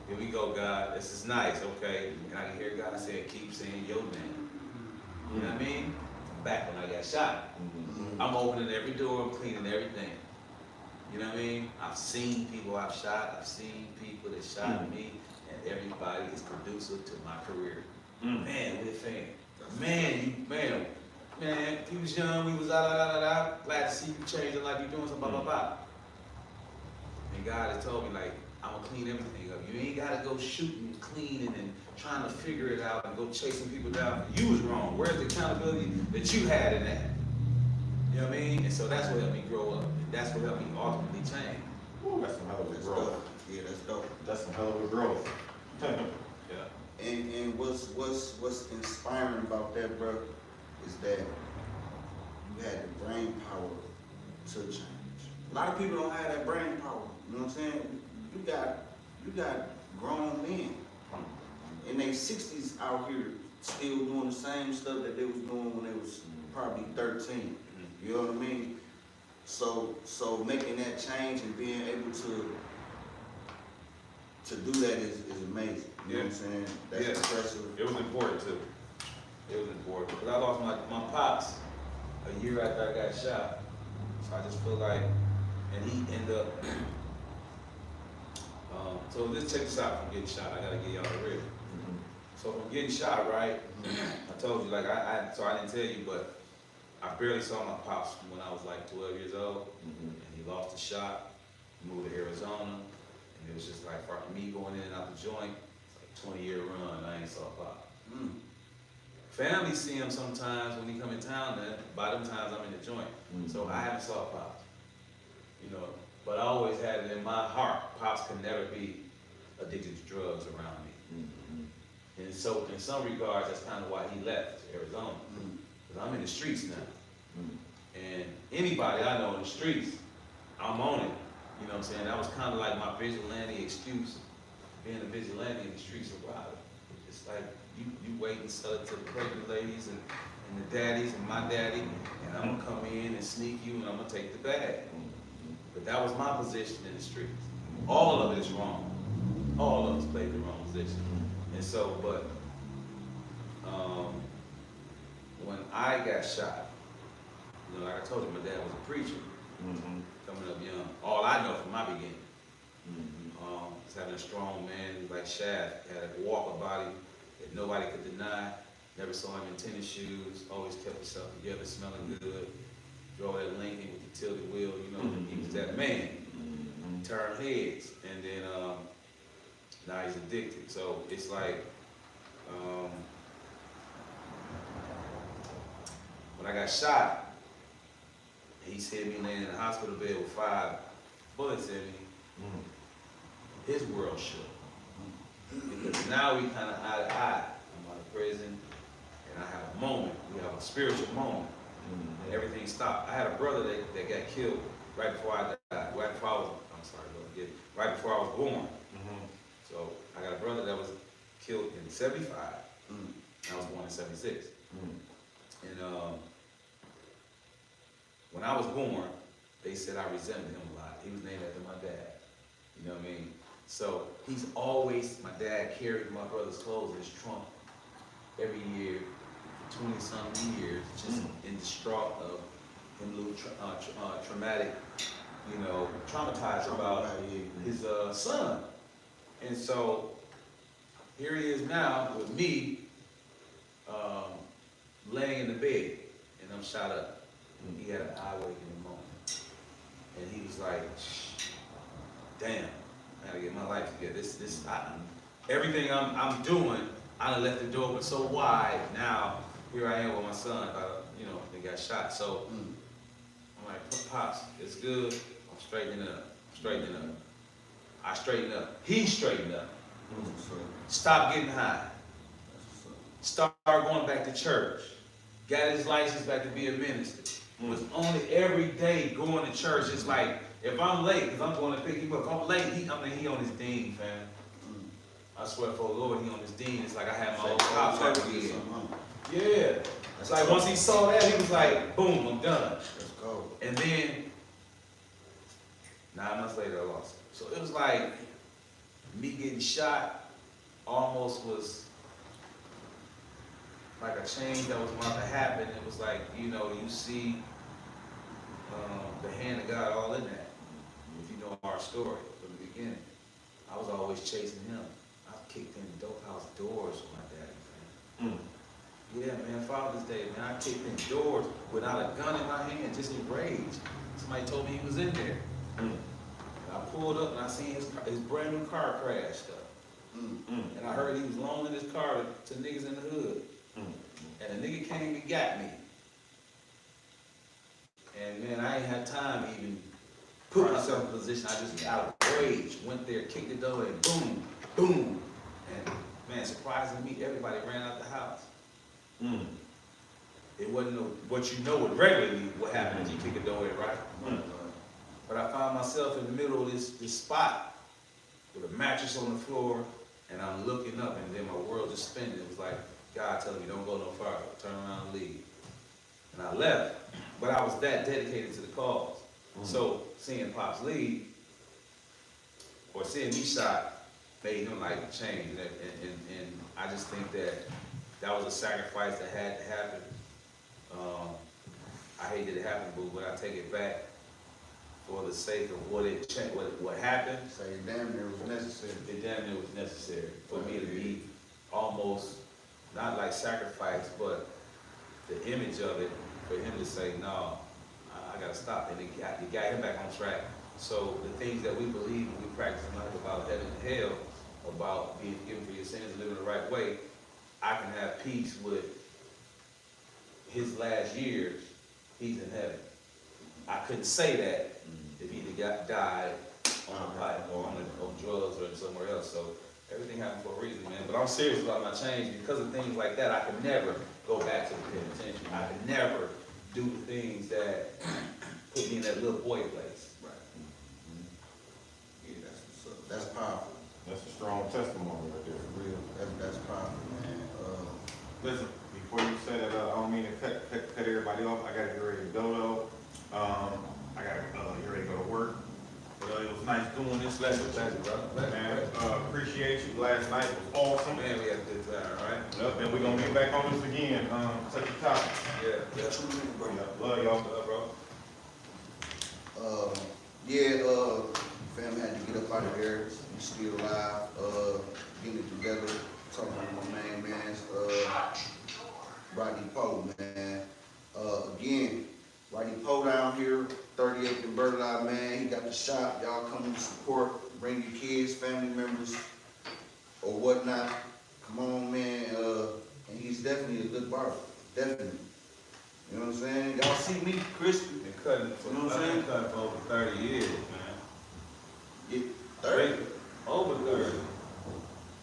Here we go, God. This is nice, okay? And I can hear God saying, keep saying your name. You know what I mean? Back when I got shot. I'm opening every door, I'm cleaning everything. You know what I mean? I've seen people I've shot, I've seen people that shot me, and everybody is conducive to my career. Man, we're a fan. Man, he was young, we was out. Glad to see you changing like you're doing something, blah, blah, blah. And God has told me, like, I'm gonna clean everything up. You ain't gotta go shooting, cleaning, and trying to figure it out and go chasing people down. You was wrong. Where's the accountability that you had in that? You know what I mean? And so that's what helped me grow up. And that's what helped me ultimately change. Ooh, that's some hell of a growth. Yeah, that's dope. That's some hell of a growth. Yeah. And what's inspiring about that, bro, is that you had the brain power to change. A lot of people don't have that brain power. You know what I'm saying? You got grown men in their 60s out here still doing the same stuff that they was doing when they was probably 13. You know what I mean? So making that change and being able to do that is amazing. You know what I'm saying? That's impressive. It was important too. It was important. Because I lost my pops a year after I got shot. So I just feel like, and he ended up, so let's check this out from getting shot. I gotta get y'all the real. So from getting shot, right? I told you, like, so I didn't tell you, but I barely saw my pops when I was like 12 years old. And he lost a shot, moved to Arizona. And it was just like, for me going in and out the joint, it's like 20-year run, I ain't saw Pop. Family see him sometimes when he come in town, then by them times I'm in the joint. So I haven't saw Pops, you know. But I always had it in my heart, Pops could never be addicted to drugs around me. And so in some regards, that's kind of why he left Arizona. Because I'm in the streets now. And anybody I know in the streets, I'm on it. You know what I'm saying? That was kind of like my vigilante excuse, being a vigilante in the streets of Raleigh. It's like you wait and sell it to the pregnant ladies and the daddies and my daddy, and I'm gonna come in and sneak you and I'm gonna take the bag. But that was my position in the streets. All of it is wrong. All of us played the wrong position. And so, but when I got shot, you know, like I told you, my dad was a preacher. Coming up young. All I know from my beginning. Was having a strong man like Shaft, had a walker body that nobody could deny. Never saw him in tennis shoes, always kept himself together, smelling good. Drove that Lincoln with the tilted wheel, you know, he was that man. Turned heads, and then now he's addicted. So it's like, when I got shot, he said me laying in the hospital bed with 5 bullets in me. His world shook. Because now we kind of eye to eye. I'm out of prison, and I have a moment. We have a spiritual moment. And everything stopped. I had a brother that got killed right before I died. Right before I was, right before I was born. So I got a brother that was killed in 75. I was born in 76. And when I was born, they said I resembled him a lot. He was named after my dad. You know what I mean? So he's always, my dad carried my brother's clothes in his trunk every year for 20-something years, just in distraught of him, little traumatic, you know, traumatized about his son. And so here he is now with me, laying in the bed, and I'm shot up. He had an eye awakening moment, and he was like, "Damn, I gotta get my life together. Everything I'm doing, I done left the door open so wide. Now here I am with my son. You know, they got shot. So I'm like, Pops, it's good. I'm straightening up. I straighten up. He straightened up. Stop getting high. Start going back to church. Got his license back to be a minister. Was only every day going to church. It's like, if I'm late, because I'm going to pick him up. If I'm late, he on his dean, fam. I swear for the Lord, he on his dean. It's like I had my own cops again. Yeah. It's like once he saw that, he was like, boom, I'm done. Let's go. And then 9 months later, I lost him. So it was like me getting shot almost was like a change that was about to happen. It was like, you know, you see the hand of God all in that. If you know our story from the beginning, I was always chasing him. I kicked in dope house doors with my daddy, man. Yeah, man, Father's Day, man, I kicked in doors without a gun in my hand, just in rage. Somebody told me he was in there. I pulled up and I seen his brand new car crashed up. And I heard he was loaning his car to niggas in the hood. And the nigga came and got me. And man, I ain't had time to even put myself in a position. I just out of rage, went there, kicked the door and boom, boom. And man, surprisingly, everybody ran out the house. It wasn't what you know would regularly what happens if you kick a door in, right? But I found myself in the middle of this spot with a mattress on the floor, and I'm looking up, and then my world is spinning. It was like God telling me, don't go no farther, turn around and leave. and I left. But I was that dedicated to the cause. So seeing Pops leave, or seeing me shot, made him like change. And I just think that that was a sacrifice that had to happen. I hate that it happened, but I take it back for the sake of what happened. Say damn near was necessary. It damn near was necessary for me to be almost, not like sacrifice, but the image of it, for him to say, no, I gotta stop. And it got him back on track. So the things that we believe and we practice in life about heaven and hell, about being forgiven for your sins and living the right way, I can have peace with his last years, he's in heaven. I couldn't say that if he'd have died on a pipe or on drugs or somewhere else. So everything happened for a reason, man. But I'm serious about my change because of things like that. I could never go back to the penitentiary. I could never do the things that put me in that little boy place. Right. Yeah, that's what's up. That's powerful. That's a strong testimony right there. For real. That's powerful, man. Listen, before you say that, I don't mean to cut everybody off. I gotta get ready to go though. I gotta get ready to go to work. But it was nice doing this lesson. Thank you, brother. Man, appreciate you. Last night was awesome. Man, we had a good time, all right? Yep, and we're gonna get back on this again. Touchy Topics. Yeah, yeah. Love y'all. Bro. Fam had to get up out of there. We still alive. Getting it together. Talking to my main man's Rodney Poe, man. Again, Rodney Poe down here, 38th and Birdline, man. He got the shop. Y'all come and support. Bring your kids, family members, or whatnot. Come on, man. And he's definitely a good barber. Definitely. You know what I'm saying? Y'all see me, crispy. Been cutting for, You know what I'm I've been saying? cutting for over 30 years, man. Get 30. Over 30.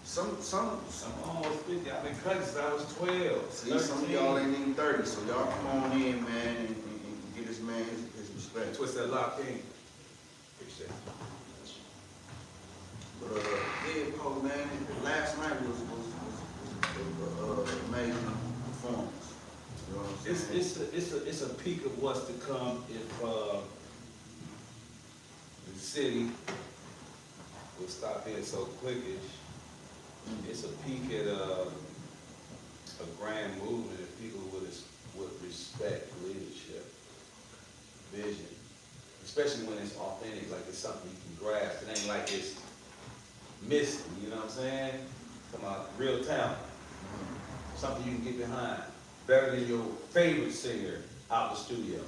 Some. I'm almost 50. I've been cutting since I was 12. See, some of y'all ain't even 30, so y'all come on in, man, and give this man his respect. Twist that lock in. Appreciate it. But yeah, Paul, man, last night was an amazing performance. You know what I'm saying? It's a peak of what's to come if the city would stop being so quickish. It's a peak at a grand movement if people would respect leadership, vision, especially when it's authentic, like it's something you can grasp. It ain't like it's misty, you know what I'm saying? Come on, real talent, something you can get behind, better than your favorite singer out the studio.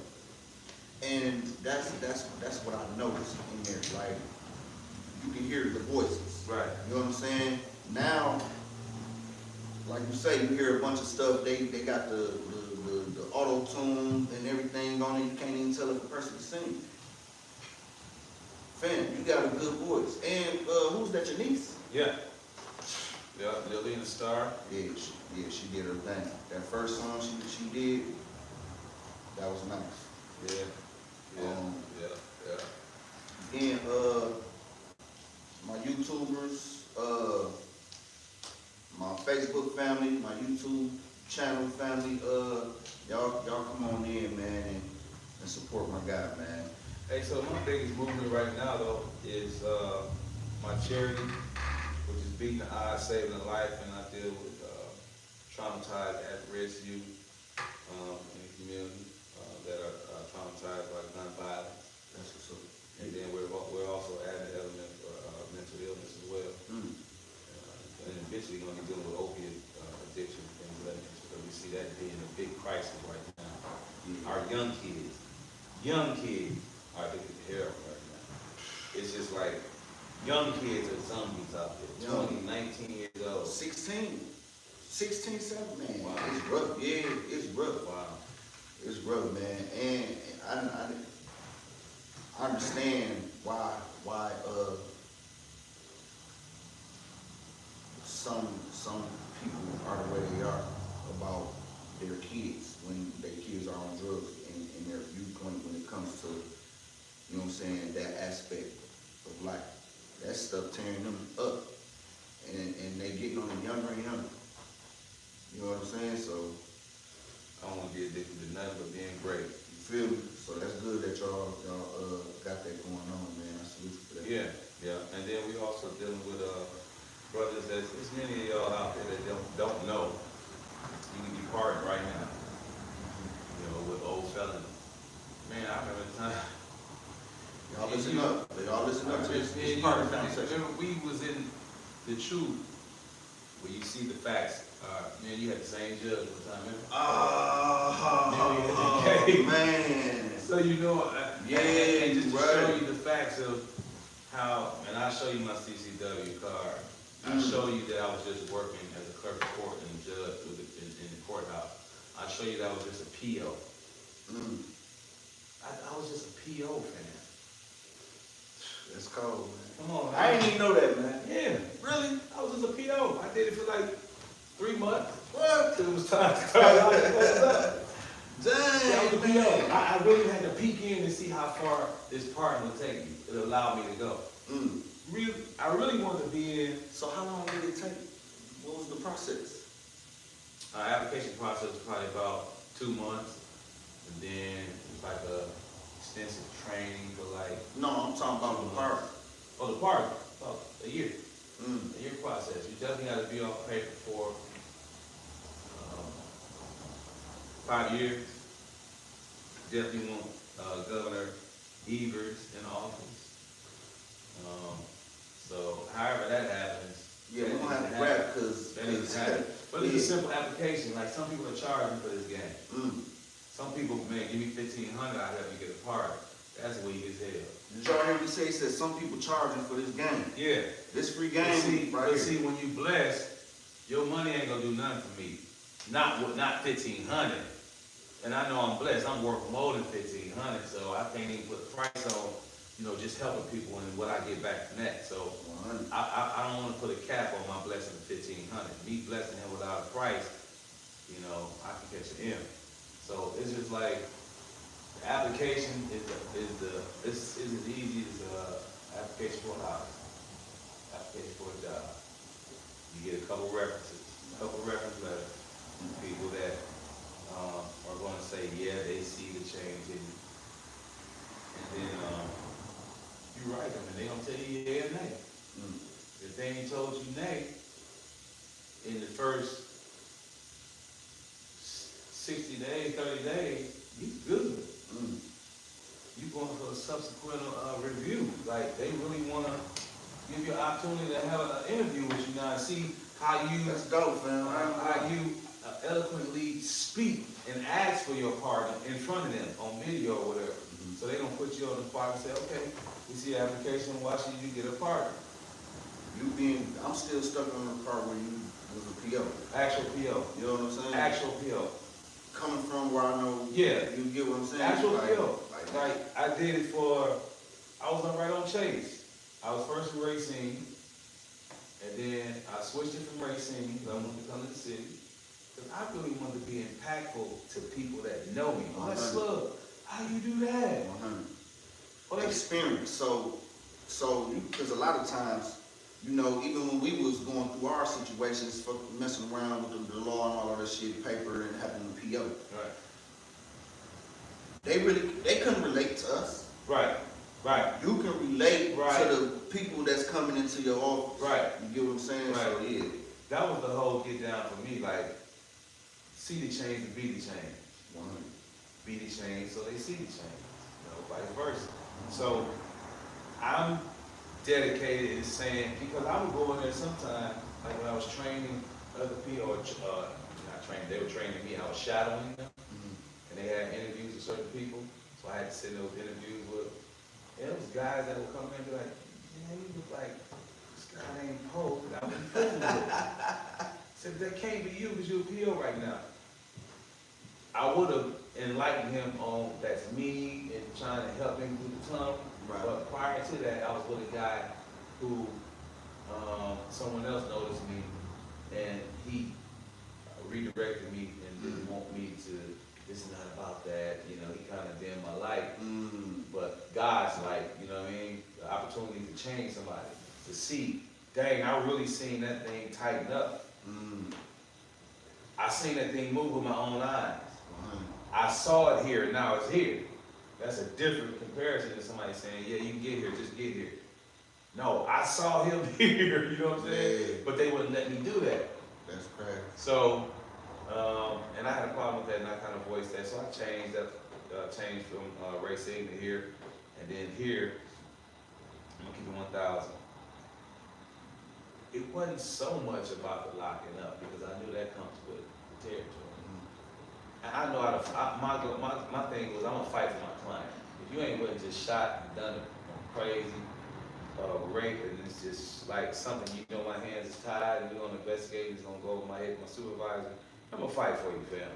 And that's what I noticed in there. Like, you can hear the voices. Right. You know what I'm saying? Now, like you say, you hear a bunch of stuff. They got the auto tune and everything on it. You can't even tell if a person can sing. Fam, you got a good voice. And who's that? Your niece? Yeah. Yeah, Lillian Star. Yeah, she did her thing. That first song she did, that was nice. Yeah. Yeah. Then my YouTubers, my Facebook family, my YouTube channel family, y'all come on in, man, and support my guy, man. Hey, so my biggest movement right now, though, is my charity, which is Beating the Odds, Saving a Life, and I deal with traumatized at-risk youth in the community that are traumatized by gun violence. That's what's up. And then we're also adding the element for mental illness as well. And eventually going to be dealing with opiate addiction and things of that nature. So we see that being a big crisis right now. Our young kids are addicted to heroin right now. It's just like young kids are zombies out there. 20, 19 years old. 16, 17, man. Wow. It's rough. Yeah, it's rough. Wow. It's rough, man. And I understand why some people are the way they are about their kids when their kids are on drugs and their viewpoint when it comes to, you know what I'm saying, that aspect of life. That stuff tearing them up. And they getting on them younger and younger. You know what I'm saying? So I don't wanna be addicted to nothing but being great. You feel me? So that's good that y'all got that going on, man. I salute you for that. Yeah, yeah, and then we also dealing with, brothers, there's many of y'all out there that don't know. You can be pardoned right now, you know, with old felony. Man, I remember the time. Y'all listen up. Y'all listen up to this part of the conversation. Remember, we was in the truth, where you see the facts. Man, you had the same judge one time, remember? Oh, man. So you know, Yeah, and just to right. show you the facts of how, and I'll show you my CCW card. I'll show you that I was just working as a clerk of court and judge in the courthouse. I'll show you that I was just a PO. I was just a PO, fam. That's cold, man. Come on, man. I didn't even know that, man. Yeah, really? I was just a PO. I did it for like 3 months. What? Till it was time to start out. Dang, I was a PO. man. I really had to peek in to see how far this partner would take me. It allowed me to go. Really, I really wanted to be in. So how long did it take? What was the process? Our application process was probably about 2 months, and then it was like a extensive training for like. No, I'm talking about the part. Oh, the part, about a year. Mm. A year process. You definitely got to be off paper for 5 years. Definitely want Governor Evers in office. So however that happens. Yeah, we're gonna have to wrap because. But it's a simple application. Like some people are charging for this game. Some people, man, give me $1,500, I'll help you get a part. That's weak as hell. Did y'all hear me say? He said some people charging for this game. Yeah. This free But game right see, here. when you blessed, your money ain't gonna do nothing for me. Not $1,500. And I know I'm blessed. I'm worth more than $1,500, so I can't even put a price on, you know, just helping people and what I get back from that. So I don't want to put a cap on my blessing of $1,500. Me blessing him without a price, you know, I can catch an M. So it's just like the application is as easy as application for a house, application for a job. You get a couple reference letters from people that are going to say, yeah, they see the change in you. And then you write them and they don't tell you yeah or nay. If they ain't told you nay in the first 60 days, 30 days, you good. You going for a subsequent review. Like they really want to give you an opportunity to have an interview with you now and see how you. That's dope, fam. How you eloquently speak and ask for your pardon in front of them on video or whatever. So they're going to put you on the spot and say, okay, we see your application, why should you get a pardon? I'm still stuck on the part where you was a PO. Actual PO. You know what I'm saying? Actual PO. Coming from where I know. Yeah. You get what I'm saying? Actual like, PO. Like, I did it I was right on Chase. I was first in Racine, and then I switched it from Racine, because I wanted to come to the city. Because I really wanted to be impactful to people that know me. Oh, that's Slug. How you do that? 100. Well, Experience. So, because a lot of times, you know, even when we was going through our situations, messing around with the law and all of that shit, paper and having the PO, right. They couldn't relate to us. Right. You can relate Right. to the people that's coming into your office. Right. You get what I'm saying? Right. So yeah. That was the whole get down for me, like, see the change and be the change. 100. Be the change so they see the change. You know, vice versa. So I'm dedicated in saying, because I would go in there sometimes, like when I was training other people, or not training, they were training me, I was shadowing them, and they had interviews with certain people, so I had to sit in those interviews with them. And it was guys that would come in and be like, man, you look like this guy named Poe that I was fooling with. Said, that can't be you because you're a PO right now. I would have enlightened him on that's me and trying to help him through the tunnel. Right. But prior to that, I was with a guy who someone else noticed me, and he redirected me and didn't want me to. This is not about that, you know. He kind of dimmed my light, but God's light, you know what I mean? The opportunity to change somebody, to see, dang, I really seen that thing tighten up. I seen that thing move with my own eyes. I saw it here, now it's here. That's a different comparison to somebody saying, yeah, you can get here, just get here. No, I saw him here, you know what I'm saying? Yeah. But they wouldn't let me do that. That's crazy. So, and I had a problem with that, and I kind of voiced that. So I changed that, changed from racing to here, and then here, I'm gonna keep it 1,000. It wasn't so much about the locking up because I knew that comes with the territory. And I know how to. My thing was I'm gonna fight for my client. If you ain't really just shot and done it crazy, rape, and it's just like something you know my hands is tied and we're gonna investigate. It's gonna go over my head, my supervisor. I'm gonna fight for you, fam.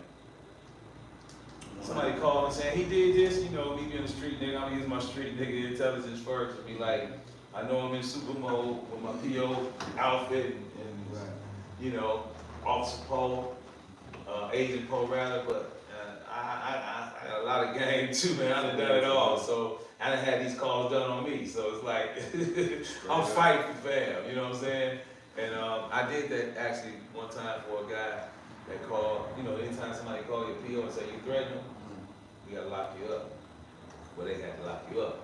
Somebody called and saying he did this, you know, me being a street nigga, I'm gonna use my street nigga intelligence first to be like, I know I'm in super mode with my PO outfit and you know, Officer Poe, Agent Poe rather, but I got a lot of game too, man. I done done it all, so I done had these calls done on me, so it's like I'm fighting for fam, you know what I'm saying? And I did that actually one time for a guy that called. You know, anytime somebody call your PO and say you threaten them, we gotta lock you up. Well, they had to lock you up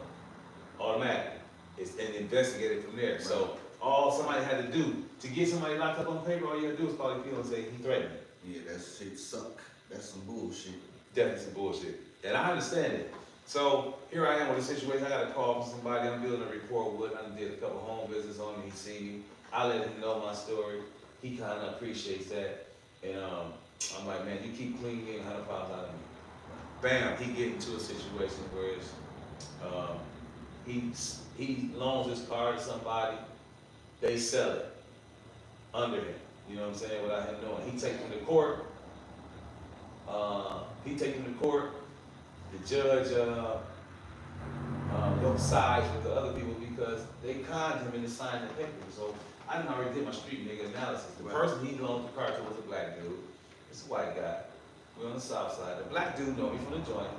automatically. It's and investigate it from there. Right. So all somebody had to do to get somebody locked up on paper, all you had to do is call your PO and say he threatened me. Yeah, that shit suck. That's some bullshit. Definitely some bullshit. And I understand it. So here I am with a situation. I got a call from somebody I'm building a rapport with. I did a couple home visits on me. He see me. I let him know my story. He kind of appreciates that. And I'm like, man, you keep cleaning me 100 pounds out of me. Bam, he get into a situation where he loans his car to somebody. They sell it under him. You know what I'm saying? Without him knowing. He take him to court. The judge don't side with the other people because they conned him into signing the paper. So I done already did my street nigga analysis. The person he loaned the car to was a black dude. It's a white guy. We're on the south side. The black dude know me from the joint.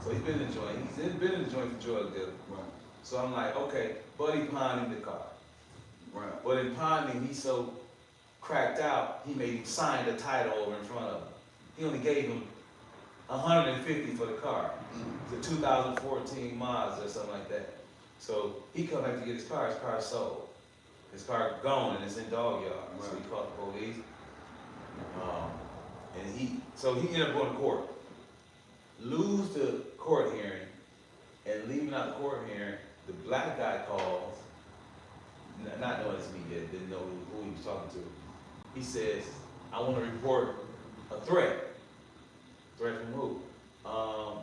So he's been in the joint. He's been in the joint for drug dealing. Right. So I'm like, okay, Buddy pawned him the car. Right. But in pawning, he's so cracked out, he made him sign the title over in front of him. He only gave him $150 for the car. It's a 2014 Mazda or something like that. So he come back to get his car sold. His car gone and it's in dog yard. Right. So he called the police. And he ended up going to court. Lose the court hearing, and leaving out the court hearing, the black guy calls, not knowing it's me yet, didn't know who he was talking to. He says, I want to report a threat. Threat from who?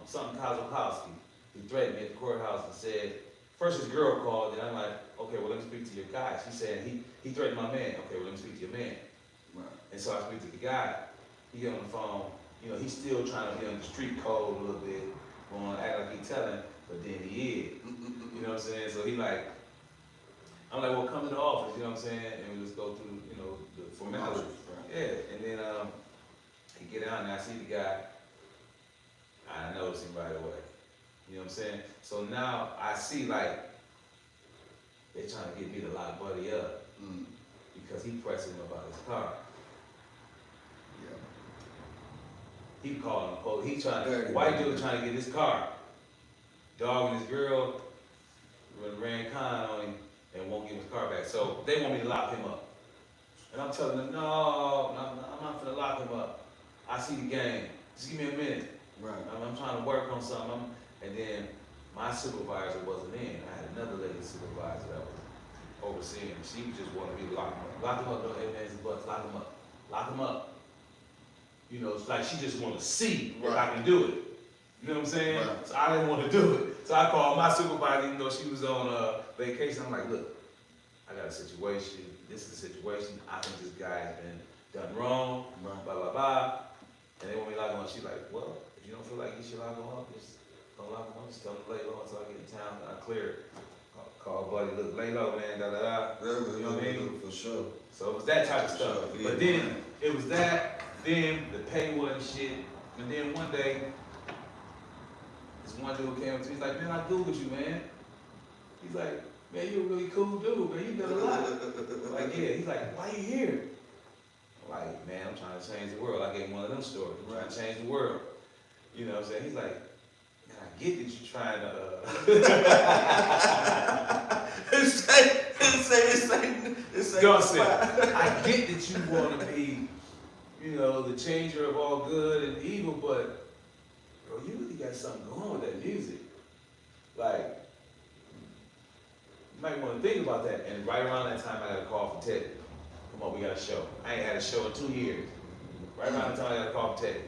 Something Kozakowski. He threatened me at the courthouse and said, first his girl called, and I'm like, okay, well, let me speak to your guy. She said, he threatened my man. Okay, well, let me speak to your man. Right. And so I speak to the guy. He get on the phone. You know, he's still trying to get on the street code a little bit, going to act like he's telling, but then he is. You know what I'm saying? So he like, I'm like, well, come to the office, you know what I'm saying? And we just go through, you know, the formalities. Right. Yeah, and then he get out and I see the guy. I notice him right away. You know what I'm saying? So now I see like, they're trying to get me to lock Buddy up because he pressing him about his car. He calling the police. He trying to, white dude trying to get his car. Dog and his girl ran con on him and won't give his car back. So they want me to lock him up. And I'm telling them, no, I'm not gonna lock him up. I see the game. Just give me a minute. Right. I'm trying to work on something. And then my supervisor wasn't in. I had another lady supervisor that was overseeing. She just wanted me to lock him up. Lock him up, no evidence, but lock him up. Lock him up. You know, it's like she just want to see if I can do it. You know what I'm saying? Right. So I didn't want to do it. So I called my supervisor, even though she was on vacation. I'm like, look, I got a situation. This is a situation. I think this guy has been done wrong. Right. Blah, blah, blah. And they want me to lock him up. She's like, well, if you don't feel like you should lock him up, just don't lock him up. Just tell him to lay low until I get in town. I clear it. Call Buddy, look, lay low, man, da, da, da. You know what I mean? For sure. So it was that type of stuff. Sure. Yeah, but then it was that. Then the pay wasn't shit. And then one day, this one dude came up to me, he's like, man, I Googled you, man. He's like, man, you're a really cool dude, man. You done a lot. I'm like, yeah. He's like, why you here? Like, man, I'm trying to change the world. I gave him one of them stories. I'm trying to change the world. You know what I'm saying? He's like, man, I get that you're trying to, Dawson, I get that you want to be, you know, the changer of all good and evil, but, bro, you really got something going with that music. Like, you might want to think about that. And right around that time, I got a call from Teddy. Come on, we got a show. I ain't had a show in 2 years. Right around the time, I got a call from Teddy.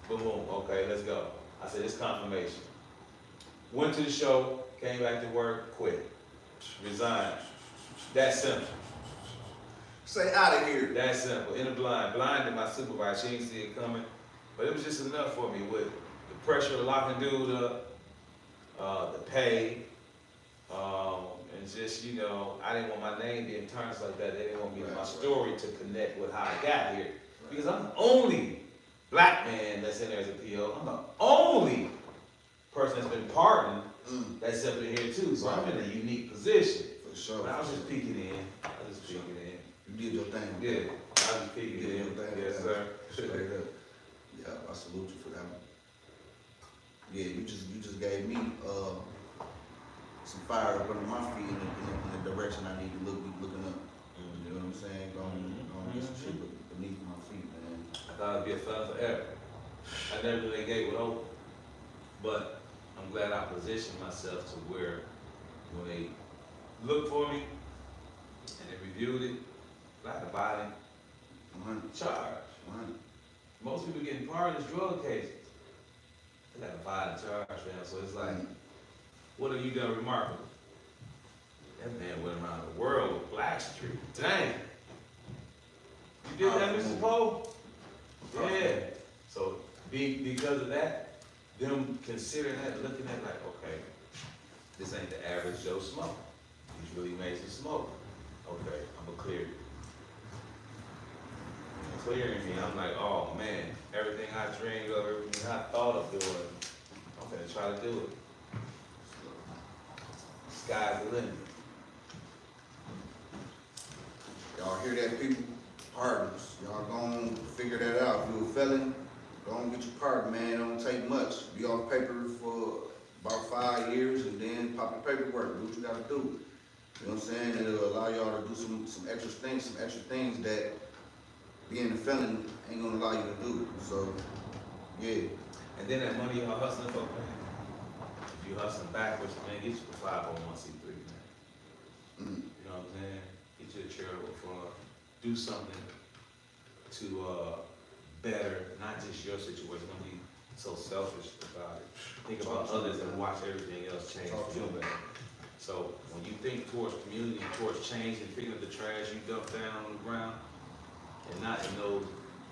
Boom, boom, okay, let's go. I said, it's confirmation. Went to the show, came back to work, quit. Resigned. That simple. Say out of here. That simple. In the blind. Blind to my supervisor. She didn't see it coming. But it was just enough for me with the pressure of locking dude up, the pay, and just, you know, I didn't want my name being tarnished like that. They didn't want me my story to connect with how I got here. Because I'm the only black man that's in there as a PO. I'm the only person that's been pardoned that's up in here too. So I'm in a unique position. For sure. But I was just peeking in. You did your thing. Yeah, I was peeking in. Yes, sir. Straight up. Yeah, I salute you for that one. Yeah, you just gave me some fire up under my feet in the direction I need to be looking up. You know what I'm saying? Going get some shit beneath my feet, man. I thought it'd be a fun forever. I never really gave it hope, but I'm glad I positioned myself to where when they looked for me and they reviewed it, like a body charge. Most people getting pardoned is drug cases. They got a violent charge, man. So it's like, what have you done remarkable? That man went around the world with Blackstreet. Dang. You did that, Mrs. Poe? Yeah. So because of that, them considering that, looking at like, okay, this ain't the average Joe smoke. He's really made some smoke. Okay, I'm gonna clear it. Clearing me, I'm like, oh man, everything I dreamed of, everything I thought of doing, I'm gonna try to do it. Sky's the limit. Y'all hear that, people? Pardons. Y'all gonna figure that out. If you're a felon, go and get your pardon, man. It don't take much. Be off paper for about 5 years and then pop your paperwork. Do what you gotta do. You know what I'm saying? It'll allow y'all to do some extra things that being a felon ain't gonna allow you to do. So, yeah. And then that money y'all hustling for, man. If you hustling backwards, man, get you a 501c3, man. You know what I'm saying? Get you a charitable fund. Do something to better, not just your situation. Don't be so selfish about it. Think about others and watch everything else change for you, man. So when you think towards community, towards change and picking up the trash you dump down on the ground, and not in those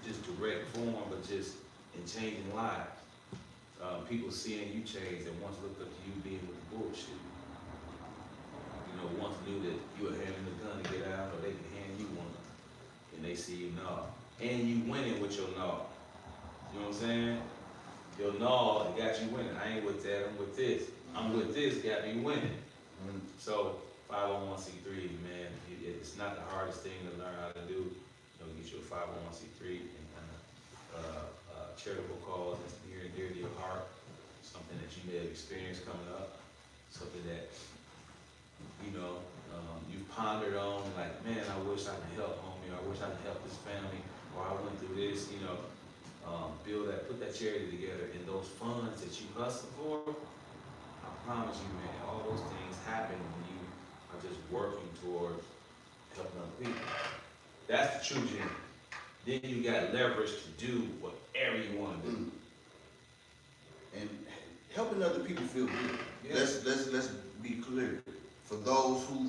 just direct form, but just in changing lives. People seeing you change and once looked up to you being with the bullshit. You know, once knew that you were handing the gun to get out, or they can hand you one, and they see you gnaw. And you winning with your gnaw. You know what I'm saying? Your gnaw, it got you winning. I ain't with that, I'm with this. I'm with this, got me winning. So 501c3, man, it's not the hardest thing to learn how to do. You know, get you a 501c3 and charitable cause that's near and dear to your heart, something that you may have experienced coming up, something that, you know, you pondered on, like, man, I wish I could help homie, or I wish I could help this family, or I went through this, you know, build that, put that charity together, and those funds that you hustle for, I promise you, man, all those things happen when you are just working towards helping other people. That's the true genius. Then you got leverage to do whatever you want to do. And helping other people feel good. Yeah. Let's be clear. For those who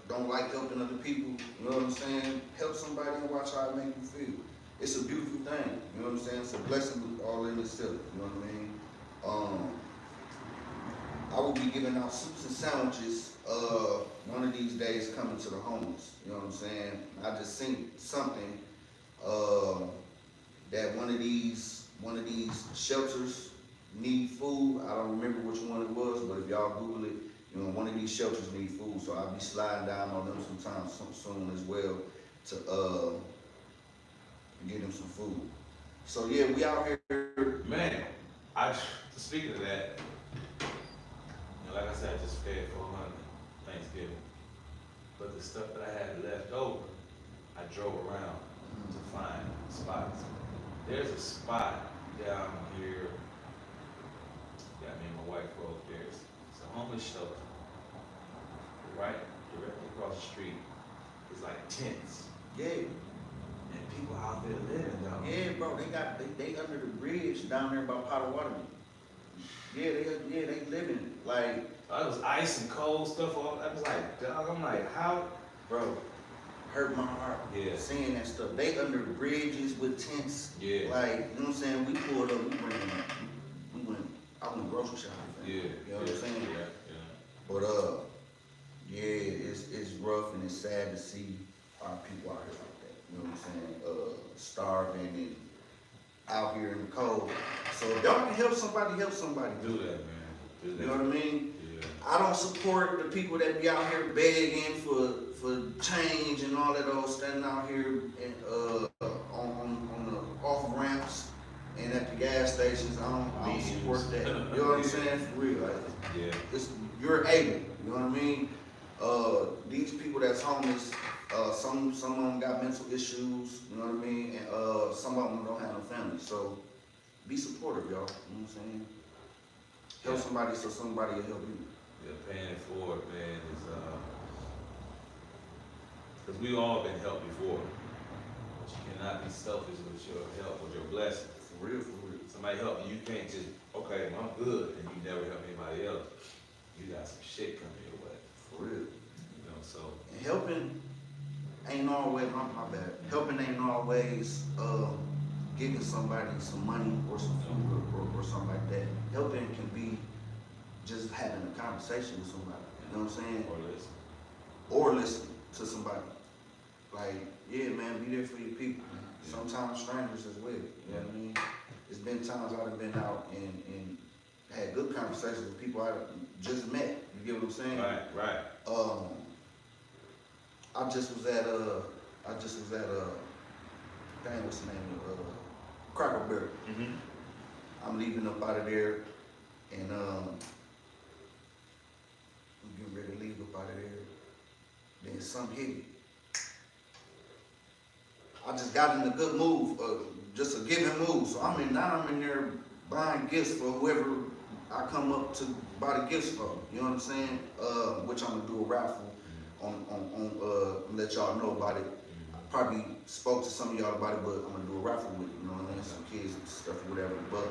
don't like helping other people, you know what I'm saying? Help somebody and watch how it make you feel. It's a beautiful thing. You know what I'm saying? It's a blessing all in itself. You know what I mean? I will be giving out soups and sandwiches one of these days coming to the homeless. You know what I'm saying? I just seen something that one of these shelters need food. I don't remember which one it was, but if y'all Google it, you know, one of these shelters need food. So I'll be sliding down on them sometime soon as well to get them some food. So yeah, we out here. Man, speaking of that, you know, like I said, I just fed 400 Thanksgiving. But the stuff that I had left over, I drove around to find spots. There's a spot down here. Yeah, me and my wife go up there. It's a homeless shelter. Right directly across the street. It's like tents. Yeah, And people out there living down there. yeah, bro. They under the bridge down there by Potawatomi. Yeah, they living like, It was ice and cold stuff. I was like, dog, I'm like, how? bro. Hurt my heart. Yeah. Seeing that stuff. They under bridges with tents. Yeah. Like, you know what I'm saying? We pulled up. I went grocery shopping. Yeah. You know what I'm saying? Yeah. But yeah, it's rough and it's sad to see our people out here like that. You know what I'm saying? Starving and out here in the cold. So if y'all can help somebody, help somebody. Do that, man. Do that. You know what I mean? Yeah. I don't support the people that be out here begging for change and all that old standing out here and on the off ramps and at the gas stations. I don't support that. You know what I'm saying? For real. Like, Yeah. you're able. You know what I mean? These people that's homeless, some of them got mental issues. You know what I mean? And some of them don't have no family. So be supportive, y'all. You know what I'm saying? Help somebody so somebody will help you. Yeah, paying it forward, man, is because we all been helped before. But you cannot be selfish with your help, with your blessing. For real, for real. Somebody help you, you can't just, okay, well, I'm good, and you never help anybody else. You got some shit coming your way. For real. You know, so And helping ain't always, my bad. Helping ain't always giving somebody some money or some food or something like that. Helping can be just having a conversation with somebody. You know what I'm saying? or listen. Or listening to somebody. Like, yeah, man, be there for your people. Sometimes strangers as well. You know what I mean? It's been times I've been out and had good conversations with people I just met. You get what I'm saying? Right. I just was at dang, what's the name of Cracker Barrel. Mm-hmm. I'm leaving up out of there, and I'm getting ready to leave up out of there. Then something hit me. I just got in a good mood, just a giving mood. So I'm in there buying gifts for whoever I come up to buy the gifts for. You know what I'm saying? Which I'm gonna do a raffle on let y'all know about it. I probably spoke to some of y'all about it, but I'm gonna do a raffle with it, you know what I mean? Some kids and stuff or whatever. But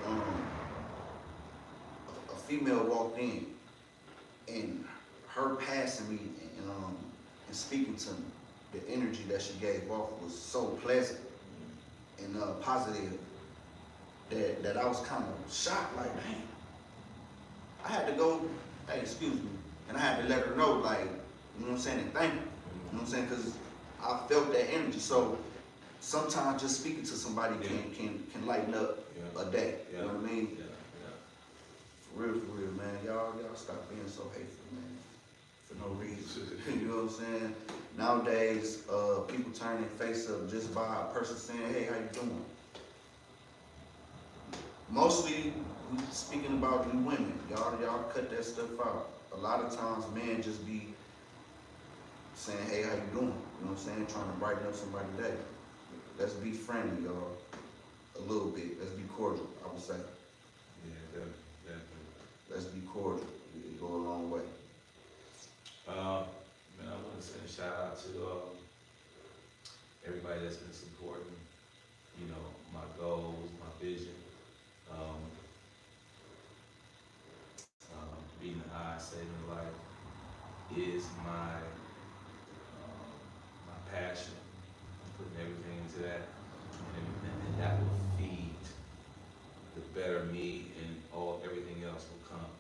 a female walked in, and her passing me and speaking to me, the energy that she gave off was so pleasant and positive that I was kind of shocked, like, dang. I had to go, hey, excuse me, and I had to let her know, like, you know what I'm saying, and thank you. You know what I'm saying? Because I felt that energy. So sometimes just speaking to somebody can lighten up a day. You know what I mean? For real, man. Y'all stop being so hateful, man. For no reason. You know what I'm saying? Nowadays, people turn their face up just by a person saying, hey, how you doing? Mostly, we speaking about you women. Y'all cut that stuff out. A lot of times, men just be saying, hey, how you doing? You know what I'm saying? Trying to brighten up somebody's day. Let's be friendly, y'all. A little bit. Let's be cordial, I would say. Yeah, definitely. Let's be cordial. It go a long way. Man, I want to send a shout out to everybody that's been supporting, you know, my goals, my vision. Being an eye, saving life is my passion. I'm putting everything into that, and that will feed the better me, and everything else will come.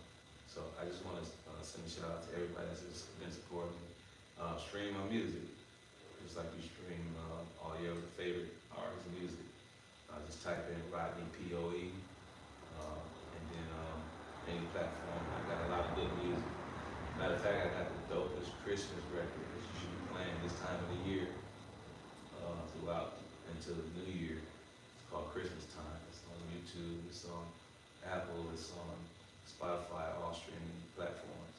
So I just want to send a shout out to everybody that's been supporting me. Stream my music, just like you stream all your favorite artists' music. Just type in Rodney P.O.E. And then any platform. I got a lot of good music. Matter of fact, I got the dopest Christmas record that you should be playing this time of the year throughout into the new year. It's called Christmas Time. It's on YouTube, it's on Apple, it's on Spotify, all streaming platforms.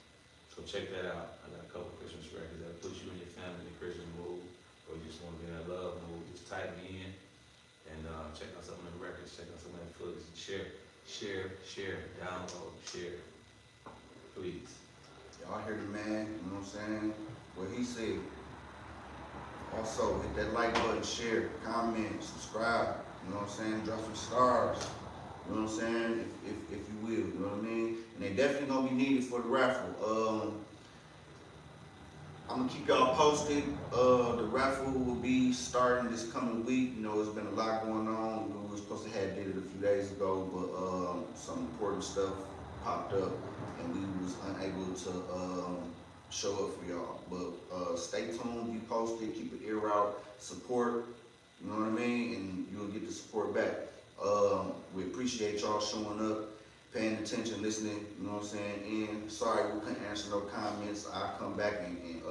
So check that out. I got a couple Christmas records that'll put you and your family in the Christmas mood, or you just want to be in that love mood. Just type me in and check out some of the records, check out some of that footage, and share, download, share, please. Y'all hear the man, you know what I'm saying? What he said. Also, hit that like button, share, comment, subscribe, you know what I'm saying? Drop some stars, you know what I'm saying? If you will, you know what I mean? And they definitely gonna be needed for the raffle. I'm gonna keep y'all posted. The raffle will be starting this coming week. You know, it's been a lot going on. We were supposed to have did it a few days ago, but some important stuff popped up, and we was unable to show up for y'all. But stay tuned, be posted, keep an ear out, support. You know what I mean? And you'll get the support back. We appreciate y'all showing up, paying attention, listening, you know what I'm saying? And sorry we couldn't answer no comments. I'll come back and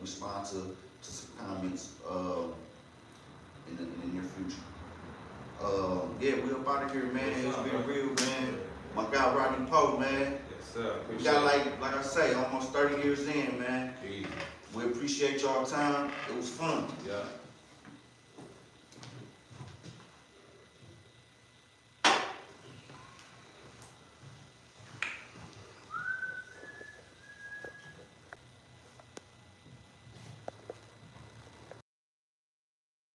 respond to some comments in the near future. Yeah, we up out of here, man. It's been real, man. My guy Rodney Poe, man. Yes, sir. We got like I say, almost 30 years in, man. Peace. We appreciate y'all time. It was fun. Yeah.